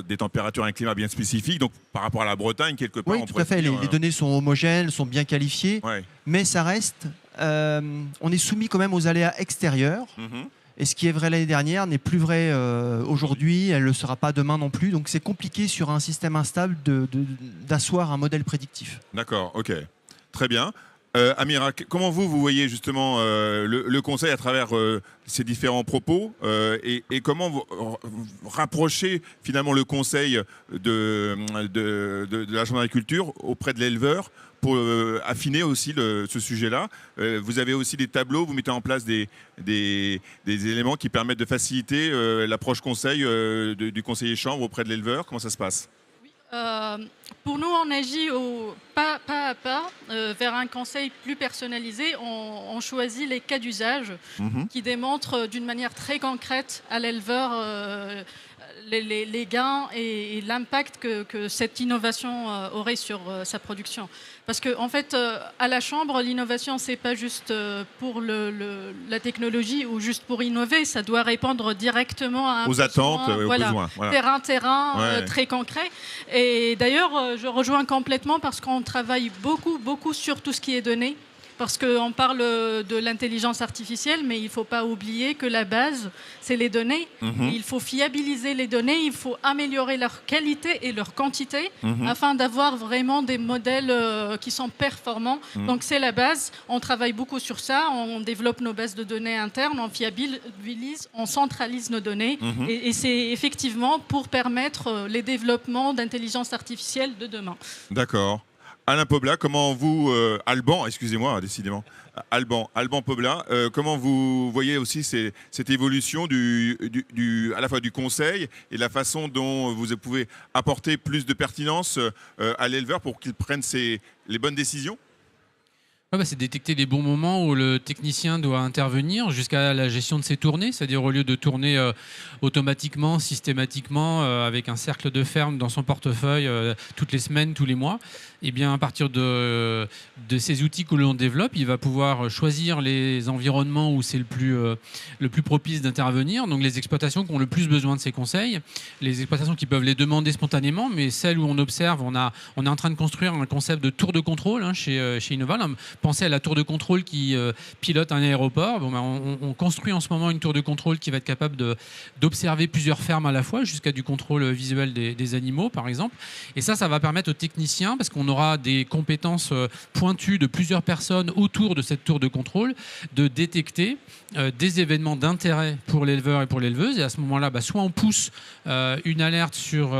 des températures, un climat bien spécifique, donc par rapport à la Bretagne, quelque part, Oui, on tout pourrait à fait. se dire, Les données sont homogènes, sont bien qualifiées, Ouais. mais ça reste. On est soumis quand même aux aléas extérieurs. Mhm. Et ce qui est vrai l'année dernière n'est plus vrai aujourd'hui, elle ne le sera pas demain non plus. Donc c'est compliqué sur un système instable d'asseoir un modèle prédictif. D'accord, ok. Très bien. Amira, comment vous voyez justement le conseil à travers ces différents propos et comment vous rapprochez finalement le conseil de la Chambre d'agriculture auprès de l'éleveur pour affiner aussi ce sujet-là. Vous avez aussi des tableaux, vous mettez en place des éléments qui permettent de faciliter l'approche conseil du conseiller chambre auprès de l'éleveur. Comment ça se passe ? Pour nous, on agit pas à pas vers un conseil plus personnalisé. On choisit les cas d'usage qui démontrent d'une manière très concrète à l'éleveur les gains et l'impact que cette innovation aurait sur sa production. Parce qu'en fait, à la Chambre, l'innovation, c'est pas juste pour la technologie ou juste pour innover, ça doit répondre directement à aux attentes, aux besoins. Voilà. Terrain, très concret. Et d'ailleurs, je rejoins complètement parce qu'on travaille beaucoup sur tout ce qui est données. Parce qu'on parle de l'intelligence artificielle, mais il ne faut pas oublier que la base, c'est les données. Il faut fiabiliser les données, il faut améliorer leur qualité et leur quantité afin d'avoir vraiment des modèles qui sont performants. Donc c'est la base. On travaille beaucoup sur ça. On développe nos bases de données internes, on fiabilise, on centralise nos données. Et c'est effectivement pour permettre les développements d'intelligence artificielle de demain. D'accord. Alain Pobla, comment vous, Alban, excusez-moi, décidément, Alban Pobla, comment vous voyez aussi cette évolution à la fois du conseil et la façon dont vous pouvez apporter plus de pertinence à l'éleveur pour qu'il prenne les bonnes décisions ? C'est détecter les bons moments où le technicien doit intervenir jusqu'à la gestion de ses tournées, c'est-à-dire au lieu de tourner automatiquement, systématiquement, avec un cercle de ferme dans son portefeuille toutes les semaines, tous les mois, et bien à partir de ces outils que l'on développe, il va pouvoir choisir les environnements où c'est le plus propice d'intervenir, donc les exploitations qui ont le plus besoin de ces conseils, les exploitations qui peuvent les demander spontanément, mais celles où on observe, on est en train de construire un concept de tour de contrôle chez Innoval. Pensez à la tour de contrôle qui pilote un aéroport. On construit en ce moment une tour de contrôle qui va être capable d'observer plusieurs fermes à la fois, jusqu'à du contrôle visuel des animaux, par exemple. Et ça va permettre aux techniciens, parce qu'on aura des compétences pointues de plusieurs personnes autour de cette tour de contrôle, de détecter des événements d'intérêt pour l'éleveur et pour l'éleveuse. Et à ce moment-là, soit on pousse une alerte sur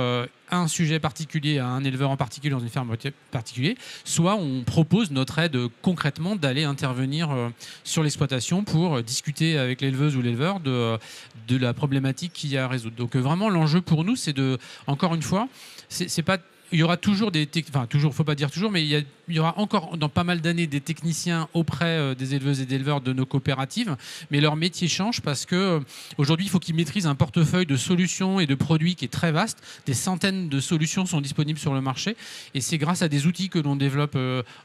un sujet particulier à un éleveur en particulier dans une ferme particulière, soit on propose notre aide concrètement d'aller intervenir sur l'exploitation pour discuter avec l'éleveuse ou l'éleveur de la problématique qu'il y a à résoudre. Donc vraiment l'enjeu pour nous, c'est encore une fois, c'est pas il y aura toujours faut pas dire toujours, mais il y aura encore dans pas mal d'années des techniciens auprès des éleveuses et d'éleveurs de nos coopératives, mais leur métier change parce que aujourd'hui il faut qu'ils maîtrisent un portefeuille de solutions et de produits qui est très vaste. Des centaines de solutions sont disponibles sur le marché et c'est grâce à des outils que l'on développe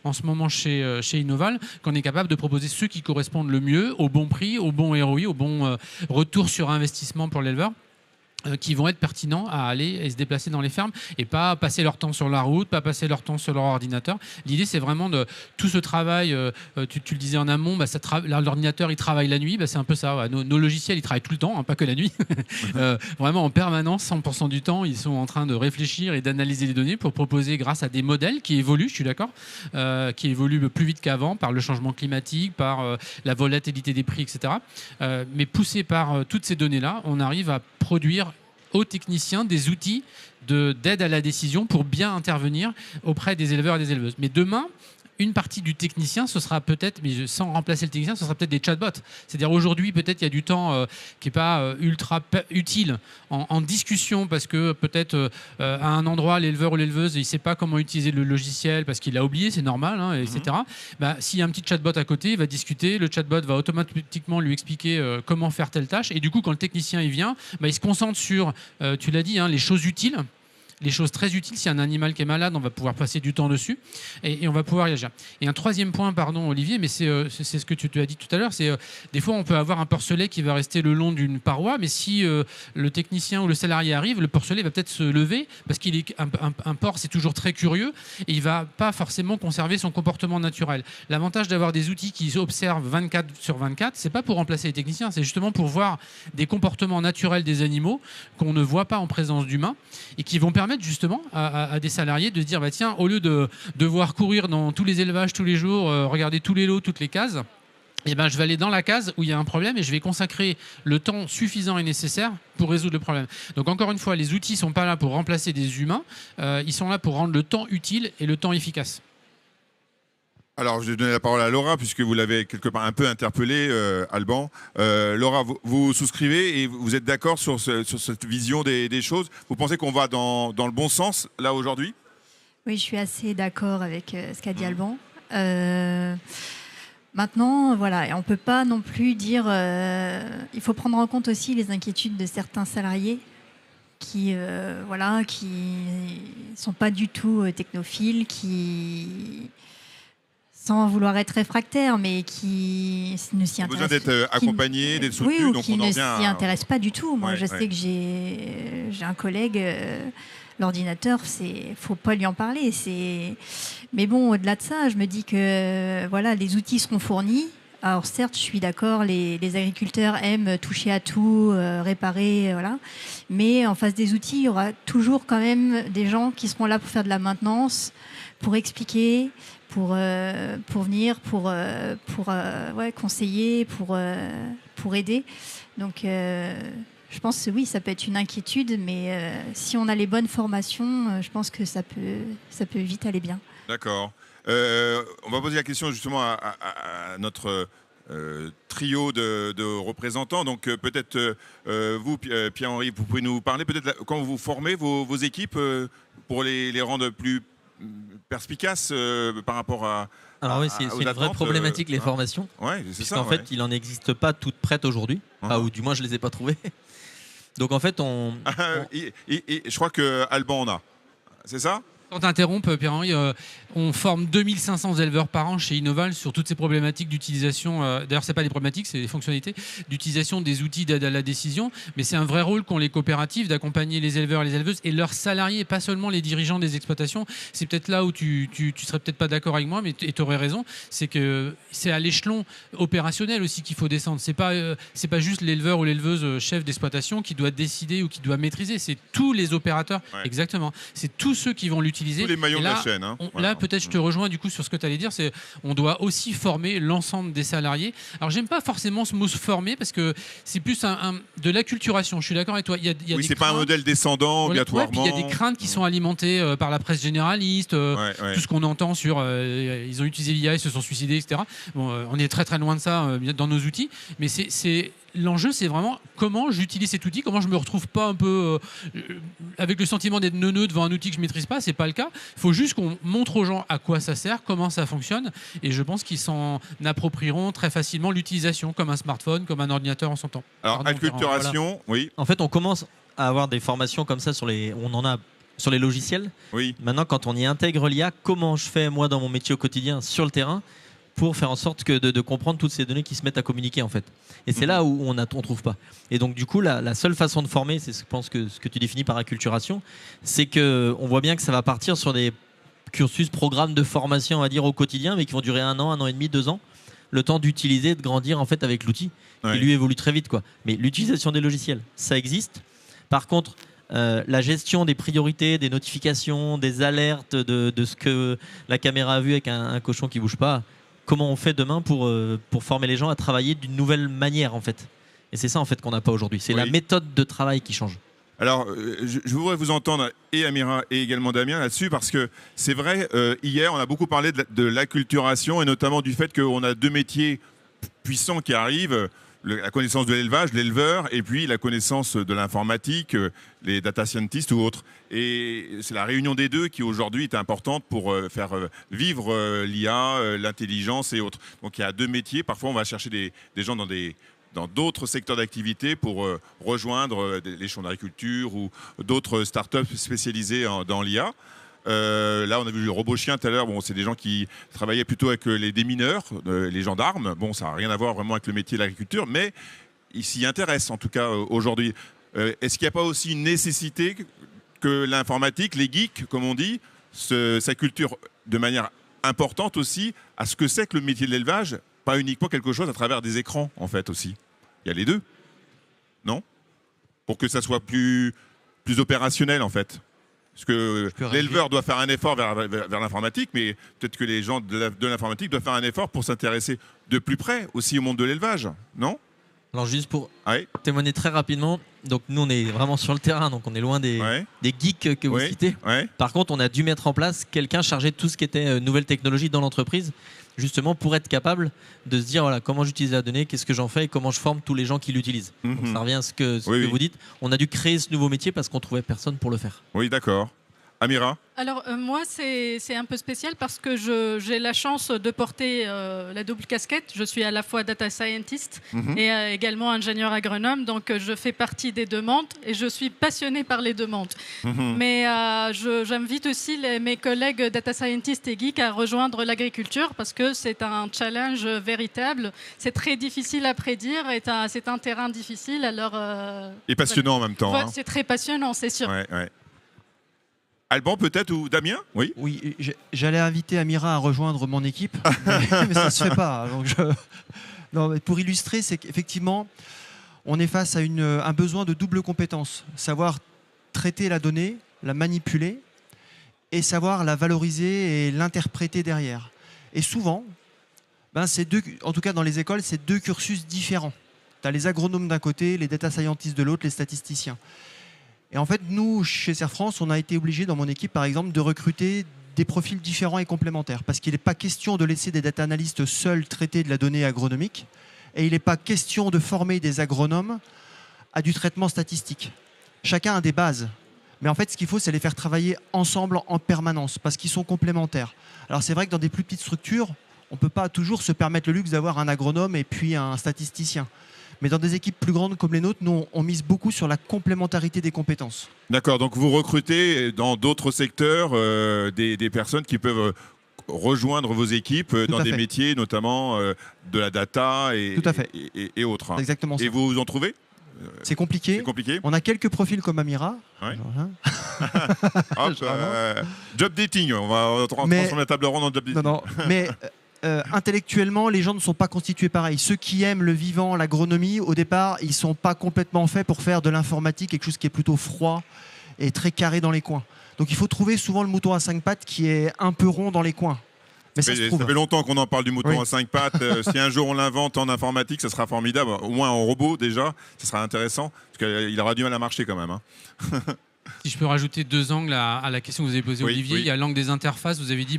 en ce moment chez Innoval qu'on est capable de proposer ceux qui correspondent le mieux au bon prix, au bon ROI, au bon retour sur investissement pour l'éleveur. qui vont être pertinents à aller et se déplacer dans les fermes et pas passer leur temps sur la route, pas passer leur temps sur leur ordinateur. L'idée, c'est vraiment de tout ce travail, tu le disais en amont, l'ordinateur, il travaille la nuit, c'est un peu ça. Ouais. Nos logiciels, ils travaillent tout le temps, hein, pas que la nuit. Vraiment en permanence, 100% du temps, ils sont en train de réfléchir et d'analyser les données pour proposer, grâce à des modèles qui évoluent, je suis d'accord, qui évoluent plus vite qu'avant par le changement climatique, par la volatilité des prix, etc. Mais poussé par toutes ces données-là, on arrive à produire aux techniciens des outils d'aide à la décision pour bien intervenir auprès des éleveurs et des éleveuses. Mais demain, une partie du technicien, ce sera peut-être, mais sans remplacer le technicien, ce sera peut-être des chatbots. C'est-à-dire aujourd'hui, peut-être il y a du temps qui n'est pas ultra utile en discussion parce que peut-être à un endroit, l'éleveur ou l'éleveuse, il ne sait pas comment utiliser le logiciel parce qu'il l'a oublié, c'est normal, hein, etc. S'il y a un petit chatbot à côté, il va discuter, le chatbot va automatiquement lui expliquer comment faire telle tâche. Et du coup, quand le technicien il vient, il se concentre sur, tu l'as dit, les choses utiles. Les choses très utiles. S'il y a un animal qui est malade, on va pouvoir passer du temps dessus et on va pouvoir y agir. Et un troisième point, pardon Olivier, mais c'est ce que tu as dit tout à l'heure, c'est des fois on peut avoir un porcelet qui va rester le long d'une paroi, mais si le technicien ou le salarié arrive, le porcelet va peut-être se lever parce qu'il est un porc, c'est toujours très curieux et il va pas forcément conserver son comportement naturel. L'avantage d'avoir des outils qui observent 24/24, c'est pas pour remplacer les techniciens, c'est justement pour voir des comportements naturels des animaux qu'on ne voit pas en présence d'humains et qui vont permettre justement à des salariés de se dire tiens, au lieu de devoir courir dans tous les élevages tous les jours, regarder tous les lots, toutes les cases, je vais aller dans la case où il y a un problème et je vais consacrer le temps suffisant et nécessaire pour résoudre le problème. Donc encore une fois, les outils ne sont pas là pour remplacer des humains, ils sont là pour rendre le temps utile et le temps efficace. Alors, je vais donner la parole à Laura, puisque vous l'avez quelque part un peu interpellé, Alban. Laura, vous souscrivez et vous êtes d'accord sur cette vision des choses. Vous pensez qu'on va dans le bon sens, là, aujourd'hui ? Oui, je suis assez d'accord avec ce qu'a dit Alban. Maintenant, voilà, on ne peut pas non plus dire... il faut prendre en compte aussi les inquiétudes de certains salariés qui sont pas du tout technophiles, sans vouloir être réfractaire, mais qui ne s'y intéressent pas. Besoin d'être accompagné, d'être soutenu. Oui, ou donc qui on ne en s'y vient intéressent pas du tout. Moi, Ouais, je sais que j'ai un collègue, l'ordinateur, faut pas lui en parler. Mais bon, au-delà de ça, je me dis que voilà, les outils seront fournis. Alors certes, je suis d'accord, les agriculteurs aiment toucher à tout, réparer, voilà. Mais en face des outils, il y aura toujours quand même des gens qui seront là pour faire de la maintenance, pour expliquer, pour venir, pour conseiller, pour aider. Donc, je pense que oui, ça peut être une inquiétude, mais si on a les bonnes formations, je pense que ça peut vite aller bien. D'accord. On va poser la question justement à notre trio de représentants. Donc peut-être vous, Pierre-Henri, vous pouvez nous parler peut-être quand vous formez vos équipes pour les rendre plus perspicaces par rapport à... Alors oui, c'est une vraie problématique, les formations. Ouais, c'est ça. En fait, il n'en existe pas toutes prêtes aujourd'hui, ou du moins je ne les ai pas trouvées. Donc en fait, je crois que Alban en a. C'est ça ? Quand t'interrompes, Pierre-Henri, on forme 2500 éleveurs par an chez Innoval sur toutes ces problématiques d'utilisation. D'ailleurs, c'est pas des problématiques, c'est des fonctionnalités d'utilisation des outils d'aide à la décision. Mais c'est un vrai rôle qu'ont les coopératives d'accompagner les éleveurs et les éleveuses et leurs salariés, pas seulement les dirigeants des exploitations. C'est peut-être là où tu serais peut-être pas d'accord avec moi, mais tu aurais raison. C'est que c'est à l'échelon opérationnel aussi qu'il faut descendre. C'est pas juste l'éleveur ou l'éleveuse chef d'exploitation qui doit décider ou qui doit maîtriser. C'est tous les opérateurs. Ouais. Exactement. C'est tous ceux qui vont l'utiliser. Tous les maillons de la chaîne. Là, peut-être, je te rejoins du coup sur ce que tu allais dire, c'est on doit aussi former l'ensemble des salariés. Alors, j'aime pas forcément ce mot former parce que c'est plus de l'acculturation. Je suis d'accord avec toi. Oui, c'est pas un modèle descendant obligatoirement. Puis il y a des craintes qui sont alimentées par la presse généraliste, tout ce qu'on entend sur ils ont utilisé l'IA, ils se sont suicidés, etc. Bon, on est très très loin de ça dans nos outils, mais l'enjeu, c'est vraiment comment j'utilise cet outil, comment je me retrouve pas un peu avec le sentiment d'être neuneux devant un outil que je maîtrise pas. C'est pas le cas. Il faut juste qu'on montre aux gens à quoi ça sert, comment ça fonctionne, et je pense qu'ils s'en approprieront très facilement l'utilisation, comme un smartphone, comme un ordinateur en son temps. Alors, acculturation, voilà. Oui. En fait, on commence à avoir des formations comme ça on en a sur les logiciels. Oui. Maintenant, quand on y intègre l'IA, comment je fais moi dans mon métier au quotidien sur le terrain pour faire en sorte de comprendre toutes ces données qui se mettent à communiquer en fait. Et c'est là où on trouve pas. Et donc du coup, la seule façon de former, c'est je pense que ce que tu définis par acculturation, c'est que on voit bien que ça va partir sur des cursus, programmes de formation, on va dire au quotidien, mais qui vont durer 1 an et demi, 2 ans, le temps d'utiliser, de grandir en fait avec l'outil. Ouais. Il lui évolue très vite quoi. Mais l'utilisation des logiciels, ça existe. Par contre, la gestion des priorités, des notifications, des alertes de ce que la caméra a vu avec un cochon qui bouge pas. Comment on fait demain pour former les gens à travailler d'une nouvelle manière en fait. Et c'est ça en fait qu'on n'a pas aujourd'hui. C'est la méthode de travail qui change. Alors, je voudrais vous entendre, et Amira et également Damien, là-dessus, parce que c'est vrai, hier, on a beaucoup parlé de l'acculturation, et notamment du fait qu'on a 2 métiers puissants qui arrivent, la connaissance de l'élevage, l'éleveur, et puis la connaissance de l'informatique, les data scientists ou autres. Et c'est la réunion des deux qui aujourd'hui est importante pour faire vivre l'IA, l'intelligence et autres. Donc il y a 2 métiers. Parfois on va chercher des gens dans d'autres secteurs d'activité pour rejoindre les champs d'agriculture ou d'autres startups spécialisées dans l'IA. Là, on a vu le robot chien tout à l'heure. Bon, c'est des gens qui travaillaient plutôt avec les démineurs, les gendarmes. Bon, ça n'a rien à voir vraiment avec le métier de l'agriculture, mais ils s'y intéressent en tout cas aujourd'hui. Est-ce qu'il n'y a pas aussi une nécessité que l'informatique, les geeks, comme on dit, s'acculturent de manière importante aussi à ce que c'est que le métier de l'élevage, pas uniquement quelque chose à travers des écrans en fait aussi. Il y a les deux, non? Pour que ça soit plus opérationnel en fait. Parce que l'éleveur doit faire un effort vers l'informatique, mais peut-être que les gens de l'informatique doivent faire un effort pour s'intéresser de plus près aussi au monde de l'élevage, non? Alors juste pour témoigner très rapidement, donc nous on est vraiment sur le terrain, donc on est loin des geeks que vous citez. Par contre, on a dû mettre en place quelqu'un chargé de tout ce qui était nouvelle technologie dans l'entreprise, justement pour être capable de se dire voilà, comment j'utilise la donnée, qu'est-ce que j'en fais et comment je forme tous les gens qui l'utilisent. Donc ça revient à ce que vous dites. On a dû créer ce nouveau métier parce qu'on trouvait personne pour le faire. Oui, d'accord. Amira? Alors moi c'est un peu spécial parce que j'ai la chance de porter la double casquette. Je suis à la fois data scientist et également ingénieur agronome, donc je fais partie des demandes et je suis passionnée par les demandes. Mais j'invite aussi mes collègues data scientists et geeks à rejoindre l'agriculture parce que c'est un challenge véritable. C'est très difficile à prédire, c'est un terrain difficile. Alors, et passionnant en même temps. Hein. C'est très passionnant, c'est sûr. Alban peut-être ou Damien? Oui. Oui, j'allais inviter Amira à rejoindre mon équipe, mais ça ne se fait pas. Donc non, mais pour illustrer, c'est qu'effectivement, on est face à un besoin de double compétence. Savoir traiter la donnée, la manipuler, et savoir la valoriser et l'interpréter derrière. Et souvent, en tout cas dans les écoles, c'est 2 cursus différents. Tu as les agronomes d'un côté, les data scientists de l'autre, les statisticiens. Et en fait, nous, chez Serre France, on a été obligés, dans mon équipe, par exemple, de recruter des profils différents et complémentaires. Parce qu'il n'est pas question de laisser des data analystes seuls traiter de la donnée agronomique. Et il n'est pas question de former des agronomes à du traitement statistique. Chacun a des bases. Mais en fait, ce qu'il faut, c'est les faire travailler ensemble en permanence, parce qu'ils sont complémentaires. Alors c'est vrai que dans des plus petites structures, on ne peut pas toujours se permettre le luxe d'avoir un agronome et puis un statisticien. Mais dans des équipes plus grandes comme les nôtres, nous, on mise beaucoup sur la complémentarité des compétences. D'accord, donc vous recrutez dans d'autres secteurs des personnes qui peuvent rejoindre vos équipes dans des métiers, notamment de la data et autres. Hein. C'est exactement ça. Et vous en trouvez? C'est compliqué. C'est compliqué. On a quelques profils comme Amira. Ouais. Job dating, on va transformer la table ronde en job dating. Non, mais intellectuellement, les gens ne sont pas constitués pareil. Ceux qui aiment le vivant, l'agronomie, au départ, ils ne sont pas complètement faits pour faire de l'informatique, quelque chose qui est plutôt froid et très carré dans les coins. Donc il faut trouver souvent le mouton à 5 pattes qui est un peu rond dans les coins. Mais ça fait longtemps qu'on en parle du mouton à 5 pattes. Si un jour on l'invente en informatique, ça sera formidable. Au moins en robot déjà, ça sera intéressant. Parce qu'il aura du mal à marcher quand même. Hein. Si je peux rajouter 2 angles à la question que vous avez posée, Olivier, il y a l'angle des interfaces. Vous avez dit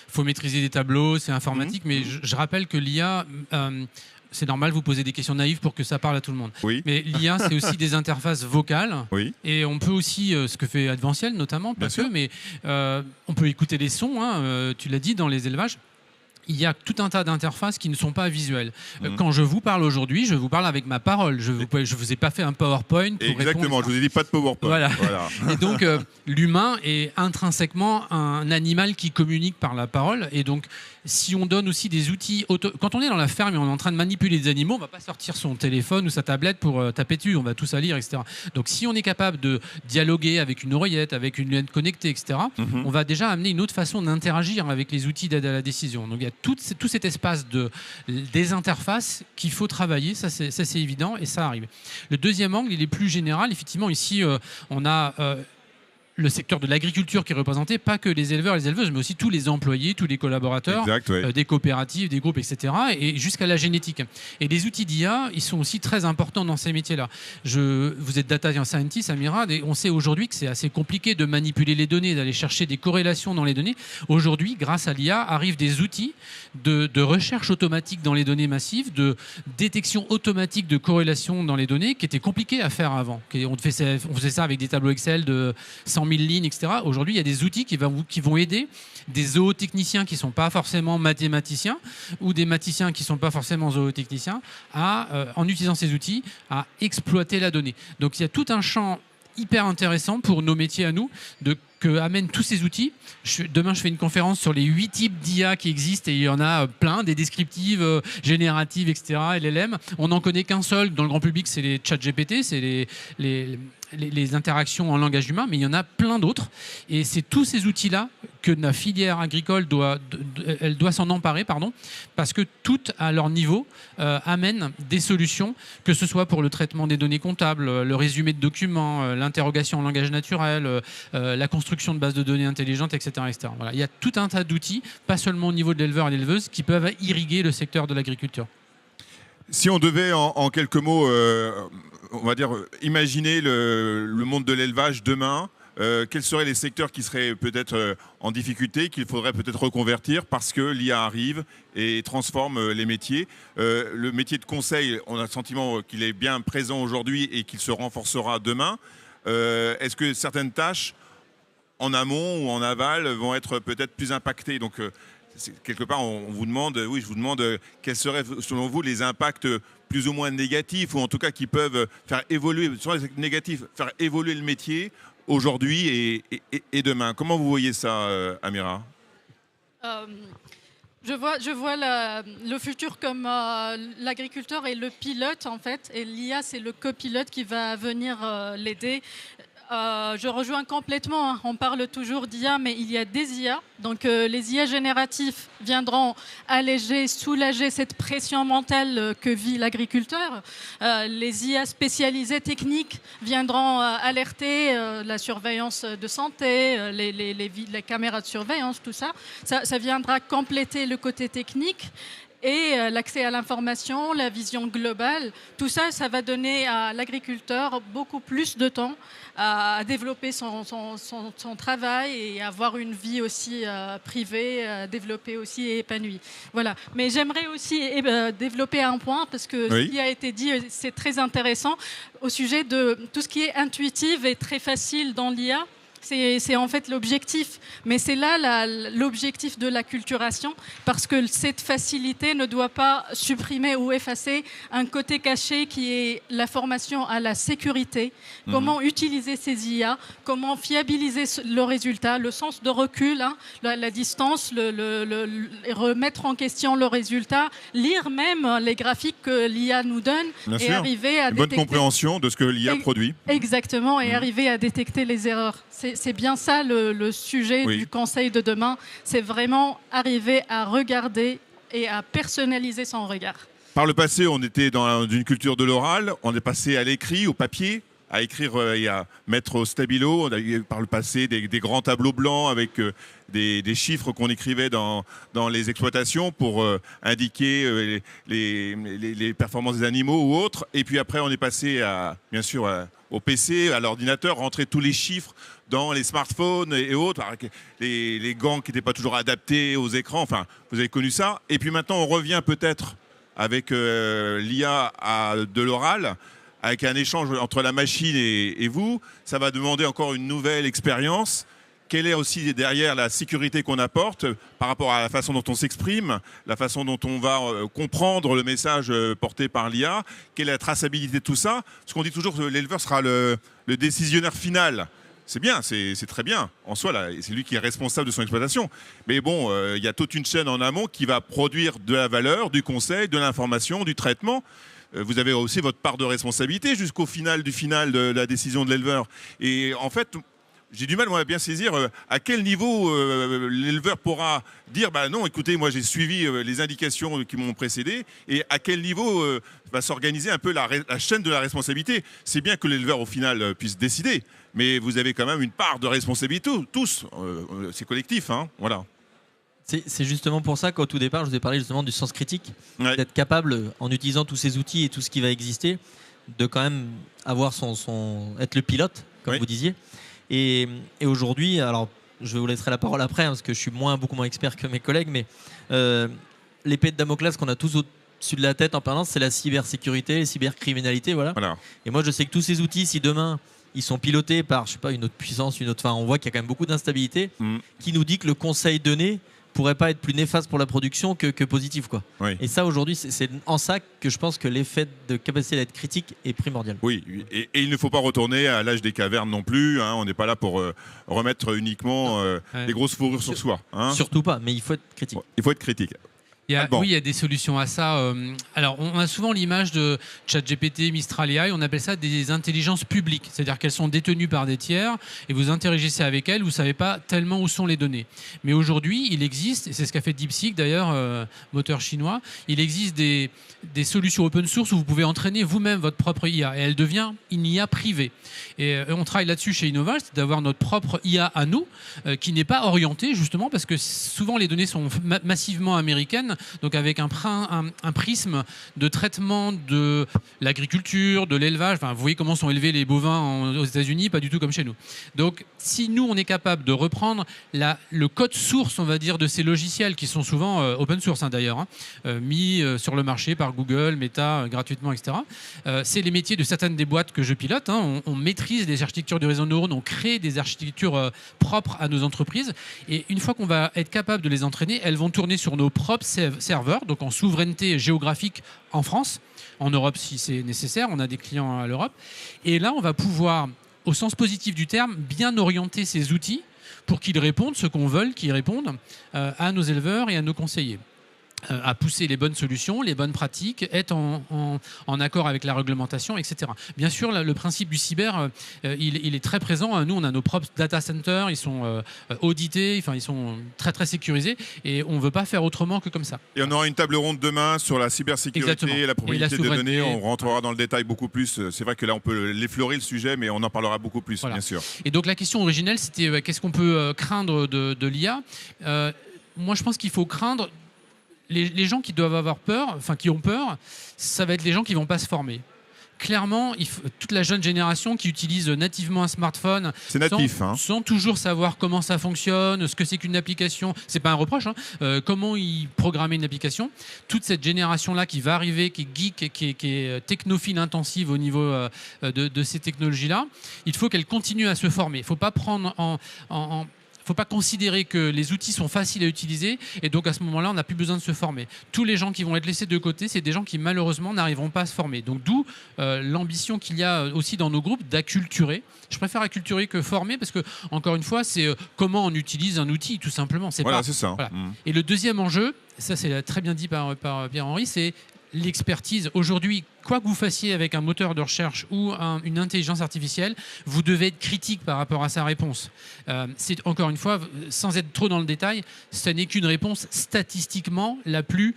faut maîtriser des tableaux, c'est informatique, mais je rappelle que l'IA, c'est normal, vous posez des questions naïves pour que ça parle à tout le monde. Mais l'IA, c'est aussi des interfaces vocales. Et on peut aussi, ce que fait Adventiel notamment, mais on peut écouter les sons, tu l'as dit, dans les élevages. il y a tout un tas d'interfaces qui ne sont pas visuelles. Quand je vous parle aujourd'hui, je vous parle avec ma parole. Je vous ai pas fait un PowerPoint pour Exactement, je vous ai dit pas de PowerPoint. Voilà. Et donc, l'humain est intrinsèquement un animal qui communique par la parole. Et donc, si on donne aussi des outils... Quand on est dans la ferme et on est en train de manipuler des animaux, on va pas sortir son téléphone ou sa tablette pour taper dessus. On va tout salir, etc. Donc, si on est capable de dialoguer avec une oreillette, avec une lunette connectée, etc., on va déjà amener une autre façon d'interagir avec les outils d'aide à la décision. Donc, il y a tout cet espace des interfaces qu'il faut travailler, ça c'est évident, et ça arrive. Le deuxième angle, il est plus général. Effectivement, ici, on a le secteur de l'agriculture qui est représenté, pas que les éleveurs et les éleveuses, mais aussi tous les employés, tous les collaborateurs, des coopératives, des groupes, etc., et jusqu'à la génétique. Et les outils d'IA, ils sont aussi très importants dans ces métiers-là. Vous êtes data scientist, Amira, et on sait aujourd'hui que c'est assez compliqué de manipuler les données, d'aller chercher des corrélations dans les données. Aujourd'hui, grâce à l'IA, arrivent des outils de recherche automatique dans les données massives, de détection automatique de corrélation dans les données, qui étaient compliqués à faire avant. On faisait ça avec des tableaux Excel de 100 000 lignes, etc. Aujourd'hui, il y a des outils qui vont aider des zootechniciens qui ne sont pas forcément mathématiciens ou des mathématiciens qui ne sont pas forcément zootechniciens en utilisant ces outils, à exploiter la donnée. Donc, il y a tout un champ hyper intéressant pour nos métiers à nous que amènent tous ces outils. Demain, je fais une conférence sur les 8 types d'IA qui existent et il y en a plein, des descriptives, génératives, etc., LLM. On n'en connaît qu'un seul dans le grand public, c'est les ChatGPT, c'est les interactions en langage humain, mais il y en a plein d'autres. Et c'est tous ces outils-là que la filière agricole doit s'en emparer, parce que toutes, à leur niveau, amènent des solutions, que ce soit pour le traitement des données comptables, le résumé de documents, l'interrogation en langage naturel, la construction de bases de données intelligentes, etc. etc. Voilà. Il y a tout un tas d'outils, pas seulement au niveau de l'éleveur et de l'éleveuse, qui peuvent irriguer le secteur de l'agriculture. Si on devait, en quelques mots, on va dire, imaginer le monde de l'élevage demain, quels seraient les secteurs qui seraient peut-être en difficulté, qu'il faudrait peut-être reconvertir parce que l'IA arrive et transforme les métiers. Le métier de conseil, on a le sentiment qu'il est bien présent aujourd'hui et qu'il se renforcera demain. Est-ce que certaines tâches, en amont ou en aval, vont être peut-être plus impactées? Donc, quelque part, je vous demande quels seraient, selon vous, les impacts plus ou moins négatifs, ou en tout cas qui peuvent faire évoluer, soit négatifs, faire évoluer le métier aujourd'hui et demain. Comment vous voyez ça, Amira? Je vois le futur comme l'agriculteur est le pilote, en fait, et l'IA, c'est le copilote qui va venir l'aider. Je rejoins complètement, on parle toujours d'IA, mais il y a des IA. Donc les IA génératifs viendront alléger, soulager cette pression mentale que vit l'agriculteur. Les IA spécialisées techniques viendront alerter la surveillance de santé, les caméras de surveillance, tout ça. Ça viendra compléter le côté technique. Et l'accès à l'information, la vision globale, tout ça, ça va donner à l'agriculteur beaucoup plus de temps à développer son travail et avoir une vie aussi privée, développée aussi et épanouie. Voilà. Mais j'aimerais aussi développer un point, parce que ce qui a été dit, c'est très intéressant, au sujet de tout ce qui est intuitif et très facile dans l'IA. C'est en fait l'objectif, mais c'est là l'objectif de l'acculturation, parce que cette facilité ne doit pas supprimer ou effacer un côté caché qui est la formation à la sécurité, comment utiliser ces IA, comment fiabiliser le résultat, le sens de recul, la distance, remettre en question le résultat, lire même les graphiques que l'IA nous donne. Bien et sûr. arriver à une bonne compréhension de ce que l'IA produit. Exactement, et arriver à détecter les erreurs. C'est bien ça le sujet du conseil de demain. C'est vraiment arriver à regarder et à personnaliser son regard. Par le passé, on était dans une culture de l'oral, on est passé à l'écrit, au papier, à écrire et à mettre au stabilo. On a eu par le passé des grands tableaux blancs avec des chiffres qu'on écrivait dans les exploitations pour indiquer les performances des animaux ou autres. Et puis après, on est passé bien sûr au PC, à l'ordinateur, rentrer tous les chiffres dans les smartphones et autres, avec les gants qui n'étaient pas toujours adaptés aux écrans. Enfin, vous avez connu ça. Et puis maintenant, on revient peut-être avec l'IA de l'oral, avec un échange entre la machine et vous. Ça va demander encore une nouvelle expérience. quelle est aussi derrière la sécurité qu'on apporte par rapport à la façon dont on s'exprime, la façon dont on va comprendre le message porté par l'IA, quelle est la traçabilité de tout ça. Parce qu'on dit toujours que l'éleveur sera le décisionnaire final. C'est bien, c'est très bien. En soi, là, c'est lui qui est responsable de son exploitation. Mais bon, il y a toute une chaîne en amont qui va produire de la valeur, du conseil, de l'information, du traitement. Vous avez aussi votre part de responsabilité jusqu'au final de la décision de l'éleveur. Et en fait, j'ai du mal moi, à bien saisir à quel niveau l'éleveur pourra dire bah non, écoutez, moi j'ai suivi les indications qui m'ont précédé, et à quel niveau va s'organiser un peu la chaîne de la responsabilité. C'est bien que l'éleveur au final puisse décider, mais vous avez quand même une part de responsabilité tous. C'est collectif, hein, voilà. C'est justement pour ça qu'au tout départ, je vous ai parlé justement du sens critique, Ouais. d'être capable, en utilisant tous ces outils et tout ce qui va exister, de quand même avoir être le pilote, comme Oui. vous disiez. Et aujourd'hui, alors je vous laisserai la parole après, hein, parce que je suis beaucoup moins expert que mes collègues, mais l'épée de Damoclès qu'on a tous au-dessus de la tête en permanence, c'est la cybersécurité, les cybercriminalités, voilà. Et moi, je sais que tous ces outils, si demain ils sont pilotés par, je sais pas, une autre puissance, enfin, on voit qu'il y a quand même beaucoup d'instabilité, qui nous dit que le conseil donné pourrait pas être plus néfaste pour la production que positif, quoi. Oui. Et ça, aujourd'hui, c'est en ça que je pense que l'effet de capacité d'être critique est primordial. Oui, et il ne faut pas retourner à l'âge des cavernes non plus, hein. On n'est pas là pour remettre uniquement les grosses fourrures sur soi, hein. Surtout pas, mais il faut être critique. Il faut être critique. Oui, il y a des solutions à ça. Alors, on a souvent l'image de ChatGPT, Mistral AI, on appelle ça des intelligences publiques. C'est-à-dire qu'elles sont détenues par des tiers et vous interagissez avec elles, vous ne savez pas tellement où sont les données. Mais aujourd'hui, il existe, et c'est ce qu'a fait DeepSeek d'ailleurs, moteur chinois, il existe des solutions open source où vous pouvez entraîner vous-même votre propre IA et elle devient une IA privée. Et on travaille là-dessus chez Innoval, c'est d'avoir notre propre IA à nous, qui n'est pas orientée justement parce que souvent les données sont massivement américaines, donc avec un prisme de traitement de l'agriculture, de l'élevage. Enfin, vous voyez comment sont élevés les bovins aux États-Unis, pas du tout comme chez nous. Donc, si nous, on est capable de reprendre le code source, on va dire, de ces logiciels qui sont souvent open source d'ailleurs, mis sur le marché par Google, Meta, gratuitement, etc. C'est les métiers de certaines des boîtes que je pilote. On maîtrise les architectures de réseau de neurones, on crée des architectures propres à nos entreprises. Et une fois qu'on va être capable de les entraîner, elles vont tourner sur nos propres serveurs, donc en souveraineté géographique en France, en Europe si c'est nécessaire, on a des clients à l'Europe. Et là, on va pouvoir, au sens positif du terme, bien orienter ces outils pour qu'ils répondent ce qu'on veut qu'ils répondent à nos éleveurs et à nos conseillers. À pousser les bonnes solutions, les bonnes pratiques, être en accord avec la réglementation, etc. Bien sûr, le principe du cyber, il est très présent. Nous, on a nos propres data centers, ils sont audités, enfin, ils sont très, très sécurisés et on ne veut pas faire autrement que comme ça. Et on aura une table ronde demain sur la cybersécurité. Exactement. Et la propriété des données. On rentrera ouais. dans le détail beaucoup plus. C'est vrai que là, on peut l'effleurer le sujet, mais on en parlera beaucoup plus, Voilà. bien sûr. Et donc, la question originelle, c'était qu'est-ce qu'on peut craindre de l'IA ? Moi, je pense qu'il faut craindre les gens qui doivent avoir peur, enfin qui ont peur, ça va être les gens qui ne vont pas se former. Clairement, toute la jeune génération qui utilise nativement un smartphone sans toujours savoir comment ça fonctionne, ce que c'est qu'une application, c'est pas un reproche, comment y programmer une application. Toute cette génération-là qui va arriver, qui est geek, qui est technophile intensive au niveau de ces technologies-là, il faut qu'elle continue à se former. Il ne faut pas prendre faut pas considérer que les outils sont faciles à utiliser et donc à ce moment-là, on n'a plus besoin de se former. Tous les gens qui vont être laissés de côté, c'est des gens qui malheureusement n'arriveront pas à se former. Donc d'où l'ambition qu'il y a aussi dans nos groupes d'acculturer. Je préfère acculturer que former parce que, encore une fois, c'est comment on utilise un outil, tout simplement. C'est ça. Voilà. Et le deuxième enjeu, ça c'est très bien dit par Pierre-Henri, c'est l'expertise. Aujourd'hui, quoi que vous fassiez avec un moteur de recherche ou une intelligence artificielle, vous devez être critique par rapport à sa réponse. C'est encore une fois, sans être trop dans le détail, ce n'est qu'une réponse statistiquement la plus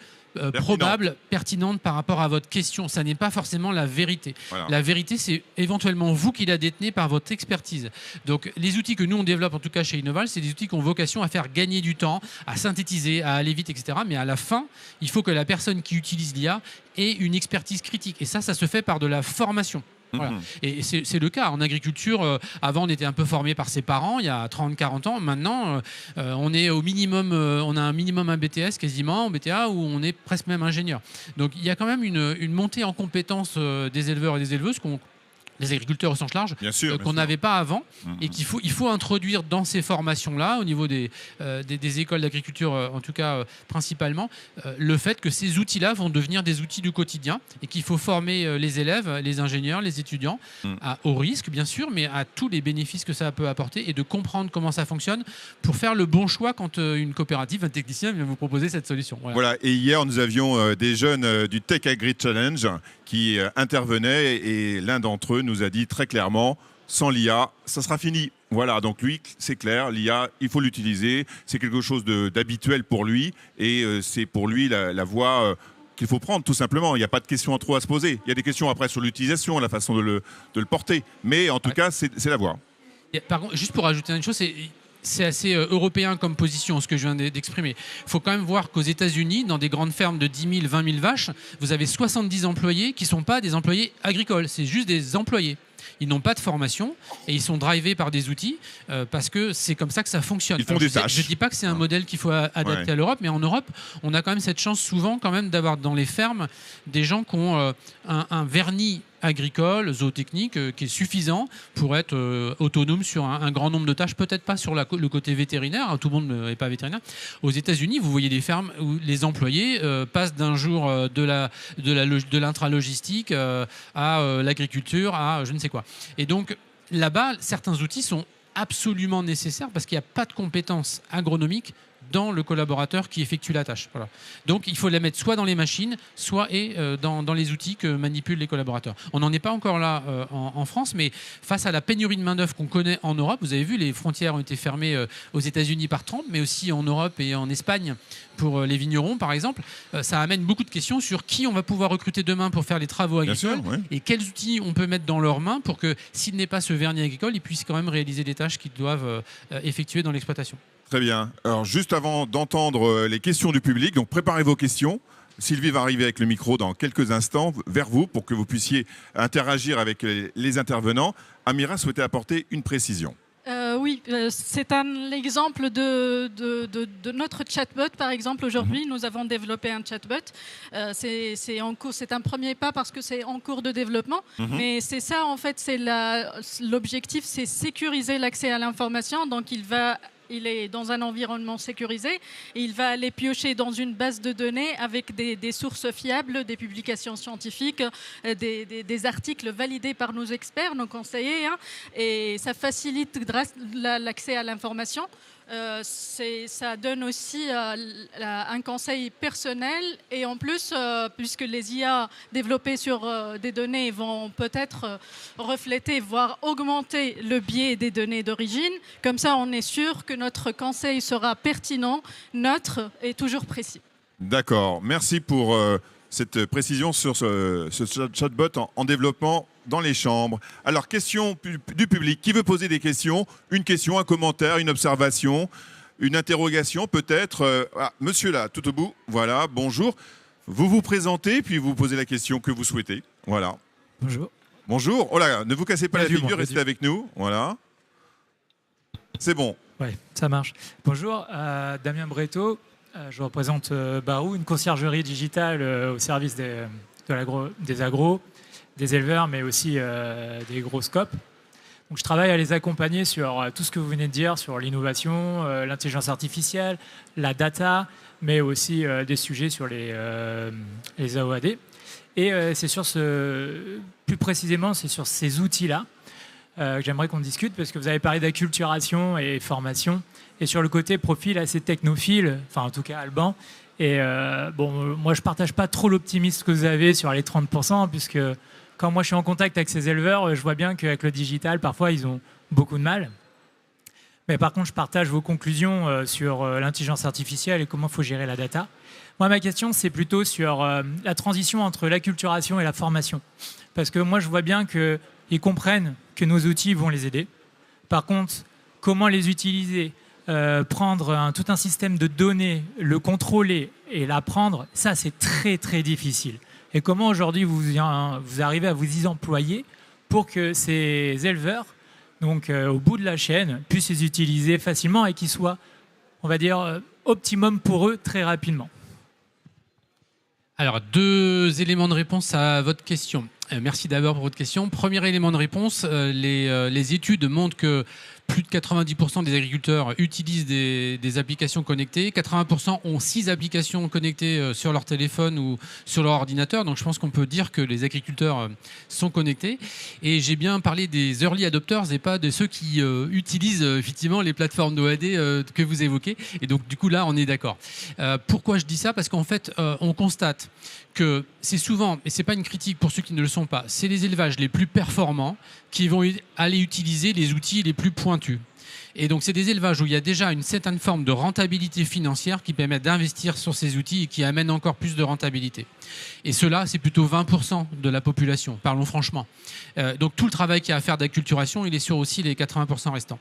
probable, pertinente par rapport à votre question. Ça n'est pas forcément la vérité. Voilà. La vérité, c'est éventuellement vous qui la détenez par votre expertise. Donc, les outils que nous, on développe, en tout cas chez Innoval, c'est des outils qui ont vocation à faire gagner du temps, à synthétiser, à aller vite, etc. Mais à la fin, il faut que la personne qui utilise l'IA ait une expertise critique. Et ça se fait par de la formation. Voilà. Et c'est le cas. En agriculture, avant, on était un peu formé par ses parents, il y a 30-40 ans. Maintenant, on est au minimum, on a un minimum un BTS quasiment, en BTA, où on est presque même ingénieur. Donc, il y a quand même une montée en compétences des éleveurs et des éleveuses les agriculteurs au sens large, qu'on n'avait pas avant, et qu'il faut introduire dans ces formations-là, au niveau des écoles d'agriculture, en tout cas principalement, le fait que ces outils-là vont devenir des outils du quotidien et qu'il faut former les élèves, les ingénieurs, les étudiants, au risque bien sûr, mais à tous les bénéfices que ça peut apporter et de comprendre comment ça fonctionne pour faire le bon choix quand une coopérative, un technicien vient vous proposer cette solution. Voilà. Et hier, nous avions des jeunes du Tech Agri Challenge qui intervenaient et l'un d'entre eux nous a dit très clairement, sans l'IA, ça sera fini. Voilà, donc lui, c'est clair, l'IA, il faut l'utiliser, c'est quelque chose d'habituel pour lui et c'est pour lui la voie qu'il faut prendre tout simplement. Il n'y a pas de questions en trop à se poser. Il y a des questions après sur l'utilisation, la façon de le porter, mais en tout cas, c'est la voie. Par contre, juste pour ajouter une chose, c'est assez européen comme position, ce que je viens d'exprimer. Il faut quand même voir qu'aux États-Unis, dans des grandes fermes de 10 000, 20 000 vaches, vous avez 70 employés qui ne sont pas des employés agricoles, c'est juste des employés. Ils n'ont pas de formation et ils sont drivés par des outils parce que c'est comme ça que ça fonctionne. Ils font des tâches. Je ne dis pas que c'est un modèle qu'il faut adapter à l'Europe, mais en Europe, on a quand même cette chance souvent quand même d'avoir dans les fermes des gens qui ont un vernis agricole, zootechnique, qui est suffisant pour être autonome sur un grand nombre de tâches, peut-être pas sur le côté vétérinaire, tout le monde n'est pas vétérinaire. Aux États-Unis, vous voyez des fermes où les employés passent d'un jour de l'intralogistique à l'agriculture, à je ne sais quoi. Et donc là-bas, certains outils sont absolument nécessaires parce qu'il n'y a pas de compétences agronomiques dans le collaborateur qui effectue la tâche. Voilà. Donc il faut la mettre soit dans les machines, soit dans les outils que manipulent les collaborateurs. On n'en est pas encore là en France, mais face à la pénurie de main-d'œuvre qu'on connaît en Europe, vous avez vu, les frontières ont été fermées aux États-Unis par Trump, mais aussi en Europe et en Espagne pour les vignerons, par exemple. Ça amène beaucoup de questions sur qui on va pouvoir recruter demain pour faire les travaux agricoles et quels outils on peut mettre dans leurs mains pour que, s'il n'est pas ce vernis agricole, ils puissent quand même réaliser les tâches qu'ils doivent effectuer dans l'exploitation. Très bien. Alors, juste avant d'entendre les questions du public, donc préparez vos questions. Sylvie va arriver avec le micro dans quelques instants vers vous pour que vous puissiez interagir avec les intervenants. Amira souhaitait apporter une précision. Oui, c'est un exemple de notre chatbot. Par exemple, aujourd'hui, nous avons développé un chatbot. C'est en cours, c'est un premier pas parce que c'est en cours de développement. Mais c'est ça, en fait, l'objectif, c'est sécuriser l'accès à l'information. Donc, il est dans un environnement sécurisé et il va aller piocher dans une base de données avec des sources fiables, des publications scientifiques, des articles validés par nos experts, nos conseillers, et ça facilite l'accès à l'information. Ça donne aussi un conseil personnel et en plus, puisque les IA développées sur des données vont peut-être refléter, voire augmenter le biais des données d'origine, comme ça on est sûr que notre conseil sera pertinent, neutre et toujours précis. D'accord, merci pour cette précision sur ce chatbot en développement dans les chambres. Alors, question du public. Qui veut poser des questions? Une question, un commentaire, une observation, une interrogation peut-être. Monsieur là, tout au bout. Voilà, bonjour. Vous vous présentez, puis vous posez la question que vous souhaitez. Voilà. Bonjour. Bonjour. Oh là, ne vous cassez pas la figure, restez avec nous. Voilà. C'est bon. Oui, ça marche. Bonjour, Damien Breteau. Je représente Barou, une conciergerie digitale au service des agros, des éleveurs, mais aussi des gros scopes. Donc, je travaille à les accompagner sur tout ce que vous venez de dire, sur l'innovation, l'intelligence artificielle, la data, mais aussi des sujets sur les AOAD. Et plus précisément, c'est sur ces outils-là que j'aimerais qu'on discute, parce que vous avez parlé d'acculturation et formation, et sur le côté profil assez technophile, enfin en tout cas Alban. Et moi je partage pas trop l'optimisme que vous avez sur les 30%, puisque quand moi je suis en contact avec ces éleveurs, je vois bien qu'avec le digital, parfois ils ont beaucoup de mal. Mais par contre, je partage vos conclusions sur l'intelligence artificielle et comment il faut gérer la data. Moi, ma question, c'est plutôt sur la transition entre l'acculturation et la formation. Parce que moi, je vois bien qu'ils comprennent que nos outils vont les aider. Par contre, comment les utiliser, prendre tout un système de données, le contrôler et l'apprendre, ça, c'est très, très difficile. Et comment aujourd'hui vous arrivez à vous y employer pour que ces éleveurs, donc au bout de la chaîne, puissent les utiliser facilement et qu'ils soient, on va dire, optimum pour eux très rapidement. Alors, 2 éléments de réponse à votre question. Merci d'abord pour votre question. Premier élément de réponse, les études montrent que plus de 90% des agriculteurs utilisent des applications connectées. 80% ont 6 applications connectées sur leur téléphone ou sur leur ordinateur. Donc je pense qu'on peut dire que les agriculteurs sont connectés. Et j'ai bien parlé des early adopters et pas de ceux qui utilisent effectivement les plateformes d'OAD que vous évoquez. Et donc du coup là, on est d'accord. Pourquoi je dis ça? Parce qu'en fait, on constate que c'est souvent, et c'est pas une critique pour ceux qui ne le sont pas, c'est les élevages les plus performants qui vont aller utiliser les outils les plus pointus. Et donc, c'est des élevages où il y a déjà une certaine forme de rentabilité financière qui permet d'investir sur ces outils et qui amène encore plus de rentabilité. Et cela, c'est plutôt 20% de la population, parlons franchement. Donc, tout le travail qu'il y a à faire d'acculturation, il est sur aussi les 80% restants.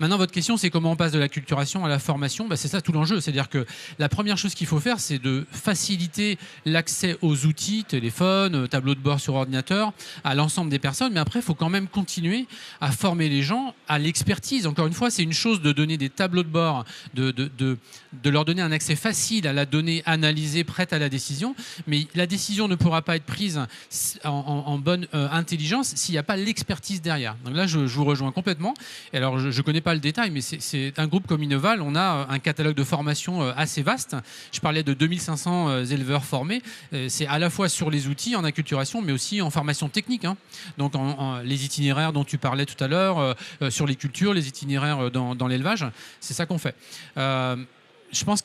Maintenant, votre question, c'est comment on passe de l'acculturation à la formation. C'est ça tout l'enjeu. C'est-à-dire que la première chose qu'il faut faire, c'est de faciliter l'accès aux outils, téléphone, tableau de bord sur ordinateur, à l'ensemble des personnes. Mais après, il faut quand même continuer à former les gens à l'expertise. Encore une fois, c'est une chose de donner des tableaux de bord, de leur donner un accès facile à la donnée analysée, prête à la décision. Mais la décision ne pourra pas être prise en bonne intelligence s'il n'y a pas l'expertise derrière. Donc là, je vous rejoins complètement. Et alors, je ne connais pas le détail, mais c'est un groupe comme Innoval. On a un catalogue de formation assez vaste. Je parlais de 2500 éleveurs formés. C'est à la fois sur les outils en acculturation, mais aussi en formation technique. Donc, les itinéraires dont tu parlais tout à l'heure, sur les cultures, les itinéraires dans l'élevage, c'est ça qu'on fait. Je pense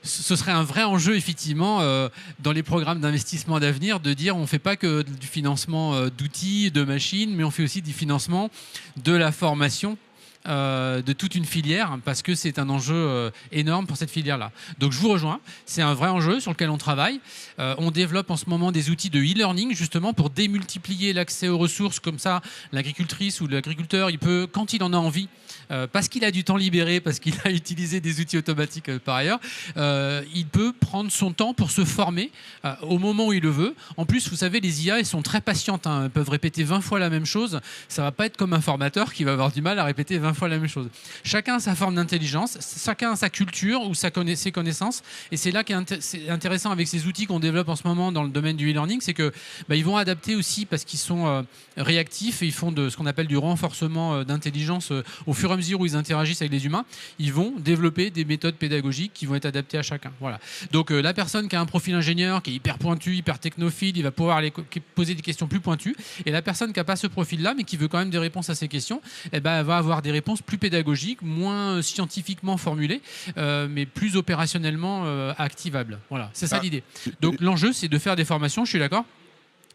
ce serait un vrai enjeu, effectivement, dans les programmes d'investissement d'avenir, de dire on ne fait pas que du financement d'outils, de machines, mais on fait aussi du financement de la formation de toute une filière, parce que c'est un enjeu énorme pour cette filière-là. Donc je vous rejoins, c'est un vrai enjeu sur lequel on travaille. On développe en ce moment des outils de e-learning, justement, pour démultiplier l'accès aux ressources. Comme ça, l'agricultrice ou l'agriculteur, il peut, quand il en a envie, parce qu'il a du temps libéré, parce qu'il a utilisé des outils automatiques par ailleurs, il peut prendre son temps pour se former au moment où il le veut. En plus, vous savez, les IA, elles sont très patientes, elles peuvent répéter 20 fois la même chose. Ça ne va pas être comme un formateur qui va avoir du mal à répéter 20 fois la même chose. Chacun a sa forme d'intelligence, chacun a sa culture ou ses connaissances. Et c'est là c'est intéressant avec ces outils qu'on développe en ce moment dans le domaine du e-learning, c'est que ils vont adapter aussi parce qu'ils sont réactifs et ils font de ce qu'on appelle du renforcement d'intelligence au fur et à mesure où ils interagissent avec les humains. Ils vont développer des méthodes pédagogiques qui vont être adaptées à chacun. Voilà. Donc la personne qui a un profil ingénieur, qui est hyper pointu, hyper technophile, il va pouvoir poser des questions plus pointues. Et la personne qui n'a pas ce profil-là, mais qui veut quand même des réponses à ces questions, elle va avoir des réponses plus pédagogiques, moins scientifiquement formulées, mais plus opérationnellement activables. Voilà, c'est ça l'idée. Donc l'enjeu, c'est de faire des formations, je suis d'accord.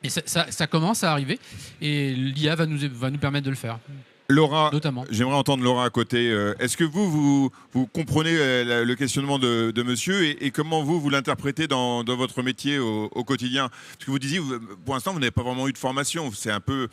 Et ça commence à arriver. Et l'IA va nous permettre de le faire. Laura, notamment. J'aimerais entendre Laura à côté. Est-ce que vous comprenez le questionnement de monsieur et comment vous l'interprétez dans votre métier au quotidien? Parce que vous disiez, pour l'instant, vous n'avez pas vraiment eu de formation. C'est un peu...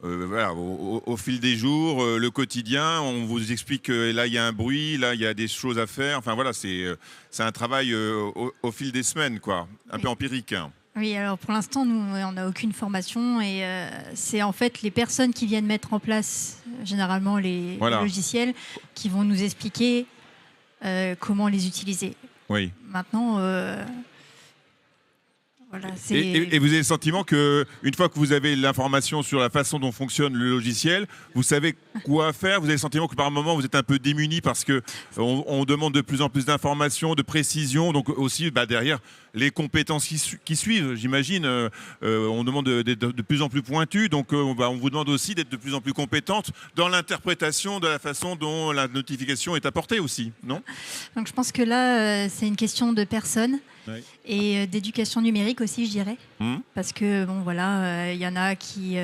voilà, au fil des jours, le quotidien, on vous explique que là il y a un bruit, là il y a des choses à faire. Enfin voilà, c'est un travail au fil des semaines, quoi, un peu empirique. Oui, alors pour l'instant, nous, on n'a aucune formation et c'est en fait les personnes qui viennent mettre en place généralement les logiciels qui vont nous expliquer comment les utiliser. Oui. Maintenant... Voilà, et vous avez le sentiment qu'une fois que vous avez l'information sur la façon dont fonctionne le logiciel, vous savez quoi faire? Vous avez le sentiment que par moment vous êtes un peu démuni parce qu'on demande de plus en plus d'informations, de précision, donc aussi derrière les compétences qui suivent, j'imagine. On demande de plus en plus pointu, donc on vous demande aussi d'être de plus en plus compétente dans l'interprétation de la façon dont la notification est apportée aussi, non? Donc je pense que là, c'est une question de personnes. Oui. Et d'éducation numérique aussi, je dirais. Parce que, bon, voilà, il y en a qui,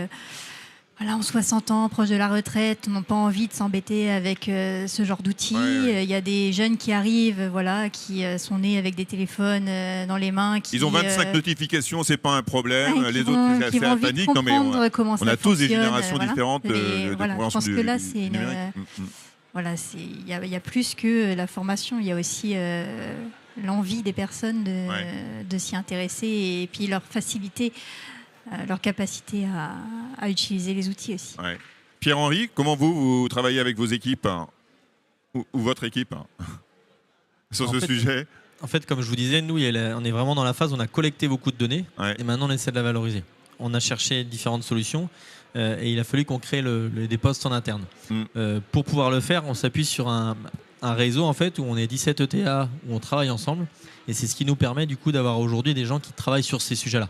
ont 60 ans, proches de la retraite, n'ont pas envie de s'embêter avec ce genre d'outils. Il y a des jeunes qui arrivent, voilà, qui sont nés avec des téléphones dans les mains. Ils ont 25 notifications, c'est pas un problème. Les autres, c'est assez panique. Non, mais on a tous des générations différentes de je pense que là, c'est voilà, il y a plus que la formation, il y a aussi... l'envie des personnes de s'y intéresser et puis leur facilité, leur capacité à utiliser les outils aussi. Ouais. Pierre-Henri, comment vous travaillez avec vos équipes ou votre équipe sur ce sujet? En fait, comme je vous disais, nous, on est vraiment dans la phase où on a collecté beaucoup de données et maintenant on essaie de la valoriser. on a cherché différentes solutions et il a fallu qu'on crée des postes en interne. Pour pouvoir le faire, on s'appuie sur un réseau en fait où on est 17 ETA où on travaille ensemble et c'est ce qui nous permet du coup d'avoir aujourd'hui des gens qui travaillent sur ces sujets-là.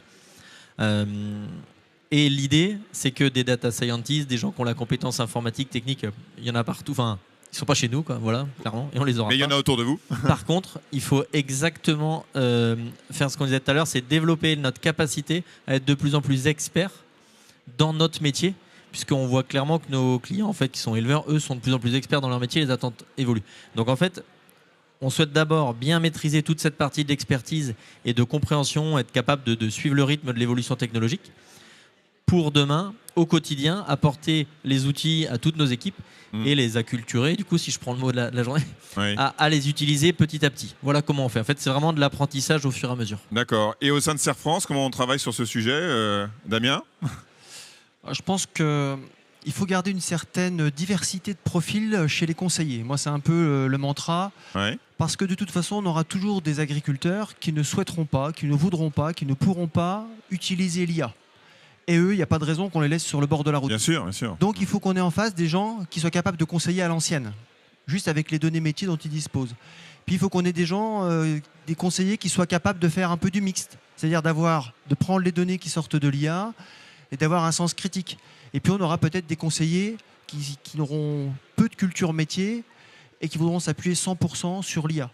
Et l'idée, c'est que des data scientists, des gens qui ont la compétence informatique, technique, il y en a partout. Enfin, ils sont pas chez nous, quoi, voilà, clairement, et on les aura. Mais il y en a autour de vous. Par contre, il faut exactement faire ce qu'on disait tout à l'heure, c'est développer notre capacité à être de plus en plus experts dans notre métier, puisqu'on voit clairement que nos clients, en fait, qui sont éleveurs, eux, sont de plus en plus experts dans leur métier, les attentes évoluent. Donc, en fait, on souhaite d'abord bien maîtriser toute cette partie d'expertise et de compréhension, être capable de suivre le rythme de l'évolution technologique pour demain, au quotidien, apporter les outils à toutes nos équipes et les acculturer, du coup, si je prends le mot de la journée, à les utiliser petit à petit. Voilà comment on fait. En fait, c'est vraiment de l'apprentissage au fur et à mesure. D'accord. Et au sein de Serre France, comment on travaille sur ce sujet, Damien ? Je pense qu'il faut garder une certaine diversité de profils chez les conseillers. Moi, c'est un peu le mantra. Parce que de toute façon, on aura toujours des agriculteurs qui ne souhaiteront pas, qui ne voudront pas, qui ne pourront pas utiliser l'IA. Et eux, il n'y a pas de raison qu'on les laisse sur le bord de la route. Bien sûr, bien sûr. Donc il faut qu'on ait en face des gens qui soient capables de conseiller à l'ancienne, juste avec les données métiers dont ils disposent. Puis il faut qu'on ait des gens, des conseillers qui soient capables de faire un peu du mixte, c'est-à-dire de prendre les données qui sortent de l'IA et d'avoir un sens critique. Et puis on aura peut-être des conseillers qui n'auront peu de culture métier et qui voudront s'appuyer 100% sur l'IA.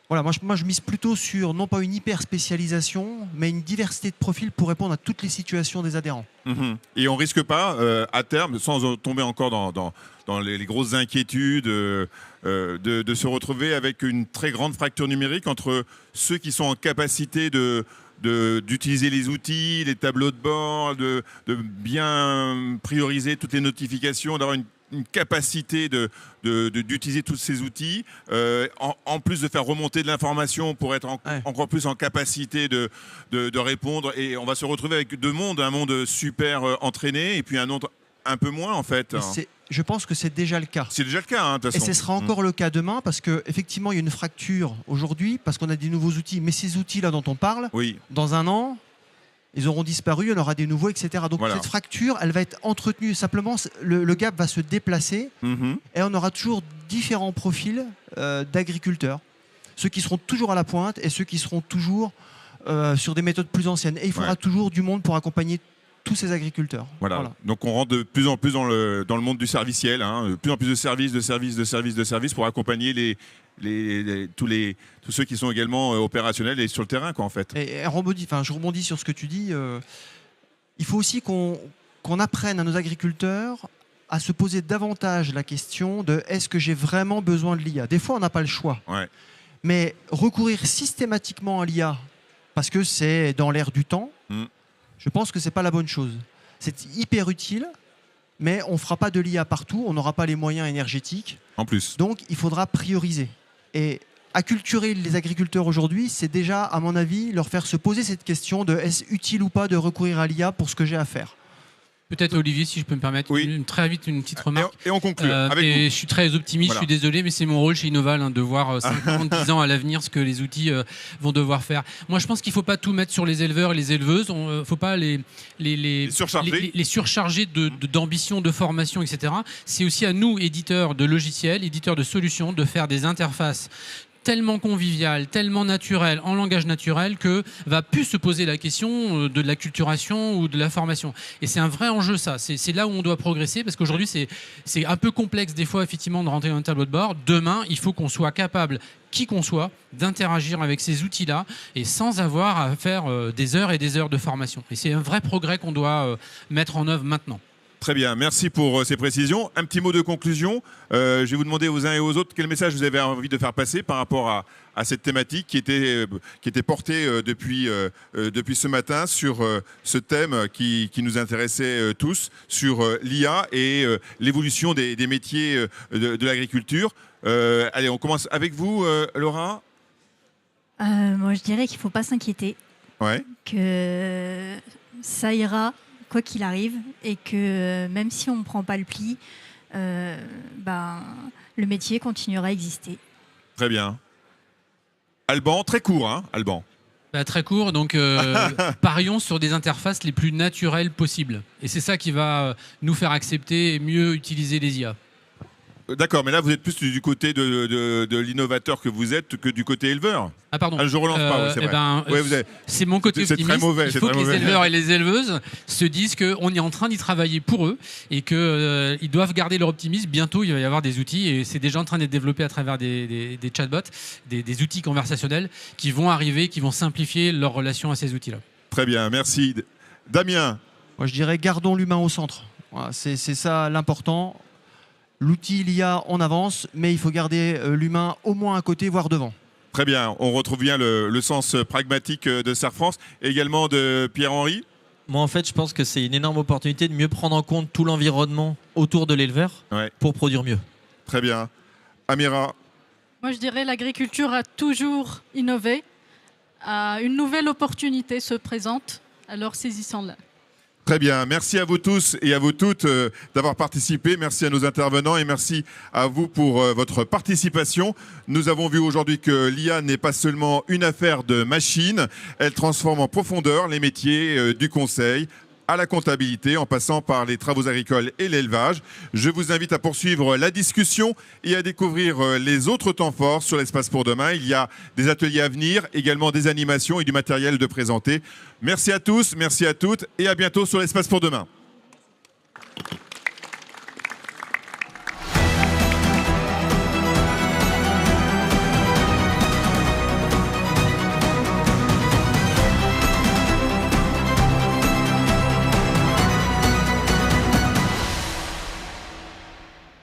Voilà, moi je mise plutôt sur non pas une hyper spécialisation, mais une diversité de profils pour répondre à toutes les situations des adhérents. Et on risque pas, à terme, sans tomber encore dans les grosses inquiétudes, de se retrouver avec une très grande fracture numérique entre ceux qui sont en capacité d'utiliser les outils, les tableaux de bord, de bien prioriser toutes les notifications, d'avoir une capacité d'utiliser tous ces outils, en plus de faire remonter de l'information pour être encore plus en capacité de répondre. Et on va se retrouver avec deux mondes, un monde super entraîné et puis un autre un peu moins en fait. Je pense que c'est déjà le cas. C'est déjà le cas, hein, de toute façon. Et ce sera encore le cas demain parce qu'effectivement, il y a une fracture aujourd'hui parce qu'on a des nouveaux outils. Mais ces outils-là dont on parle, dans un an, ils auront disparu, il y en aura des nouveaux, etc. Donc cette fracture, elle va être entretenue. Simplement, le gap va se déplacer et on aura toujours différents profils d'agriculteurs. Ceux qui seront toujours à la pointe et ceux qui seront toujours sur des méthodes plus anciennes. Et il faudra toujours du monde pour accompagner tous ces agriculteurs. Voilà. Donc on rentre de plus en plus dans le monde du serviciel, de plus en plus de services pour accompagner tous ceux qui sont également opérationnels et sur le terrain, quoi, en fait. Et je rebondis sur ce que tu dis. Il faut aussi qu'on apprenne à nos agriculteurs à se poser davantage la question de est-ce que j'ai vraiment besoin de l'IA ? Des fois, on n'a pas le choix. Mais recourir systématiquement à l'IA, parce que c'est dans l'air du temps, je pense que ce n'est pas la bonne chose. C'est hyper utile, mais on ne fera pas de l'IA partout, on n'aura pas les moyens énergétiques. En plus. Donc, il faudra prioriser. Et acculturer les agriculteurs aujourd'hui, c'est déjà, à mon avis, leur faire se poser cette question de est-ce utile ou pas de recourir à l'IA pour ce que j'ai à faire. Peut-être Olivier, si je peux me permettre très vite une petite remarque. Et on conclut. Je suis très optimiste, je suis désolé, mais c'est mon rôle chez Innoval de voir 50, 10 ans à l'avenir ce que les outils vont devoir faire. Moi, je pense qu'il ne faut pas tout mettre sur les éleveurs et les éleveuses. Il ne faut pas les surcharger d'ambition, de formation, etc. C'est aussi à nous, éditeurs de logiciels, éditeurs de solutions, de faire des interfaces tellement convivial, tellement naturel, en langage naturel, que va plus se poser la question de l'acculturation ou de la formation. Et c'est un vrai enjeu, ça. C'est là où on doit progresser, parce qu'aujourd'hui, c'est un peu complexe, des fois, effectivement, de rentrer dans un tableau de bord. Demain, il faut qu'on soit capable, qui qu'on soit, d'interagir avec ces outils-là, et sans avoir à faire des heures et des heures de formation. Et c'est un vrai progrès qu'on doit mettre en œuvre maintenant. Très bien, merci pour ces précisions. Un petit mot de conclusion. Je vais vous demander aux uns et aux autres quel message vous avez envie de faire passer par rapport à cette thématique qui était portée depuis ce matin sur ce thème qui nous intéressait tous, sur l'IA et l'évolution des métiers de l'agriculture. Allez, on commence avec vous, Laura. Moi, je dirais qu'il ne faut pas s'inquiéter, que ça ira quoi qu'il arrive, et que même si on ne prend pas le pli, le métier continuera à exister. Très bien. Alban, très court, hein, Alban. Très court, donc parions sur des interfaces les plus naturelles possibles. Et c'est ça qui va nous faire accepter et mieux utiliser les IA. D'accord, mais là, vous êtes plus du côté de l'innovateur que vous êtes que du côté éleveur. Ah pardon. Je relance pas, c'est vrai. C'est mon côté optimiste. Très mauvais. Il faut que les éleveurs et les éleveuses se disent qu'on est en train d'y travailler pour eux et qu'ils doivent garder leur optimisme. Bientôt, il va y avoir des outils et c'est déjà en train d'être développé à travers des chatbots, des outils conversationnels qui vont arriver, qui vont simplifier leur relation à ces outils-là. Très bien, merci. Damien? Moi, je dirais gardons l'humain au centre. Voilà, c'est ça l'important. L'outil, il y a en avance, mais il faut garder l'humain au moins à côté, voire devant. Très bien, on retrouve bien le sens pragmatique de Serre France, et également de Pierre-Henri. Moi, en fait, je pense que c'est une énorme opportunité de mieux prendre en compte tout l'environnement autour de l'éleveur pour produire mieux. Très bien. Amira? Moi, je dirais l'agriculture a toujours innové. Une nouvelle opportunité se présente, alors saisissons-la. Très bien, merci à vous tous et à vous toutes d'avoir participé. Merci à nos intervenants et merci à vous pour votre participation. Nous avons vu aujourd'hui que l'IA n'est pas seulement une affaire de machine, elle transforme en profondeur les métiers du conseil à la comptabilité en passant par les travaux agricoles et l'élevage. Je vous invite à poursuivre la discussion et à découvrir les autres temps forts sur l'Espace pour demain. Il y a des ateliers à venir, également des animations et du matériel de présenter. Merci à tous, merci à toutes et à bientôt sur l'Espace pour demain.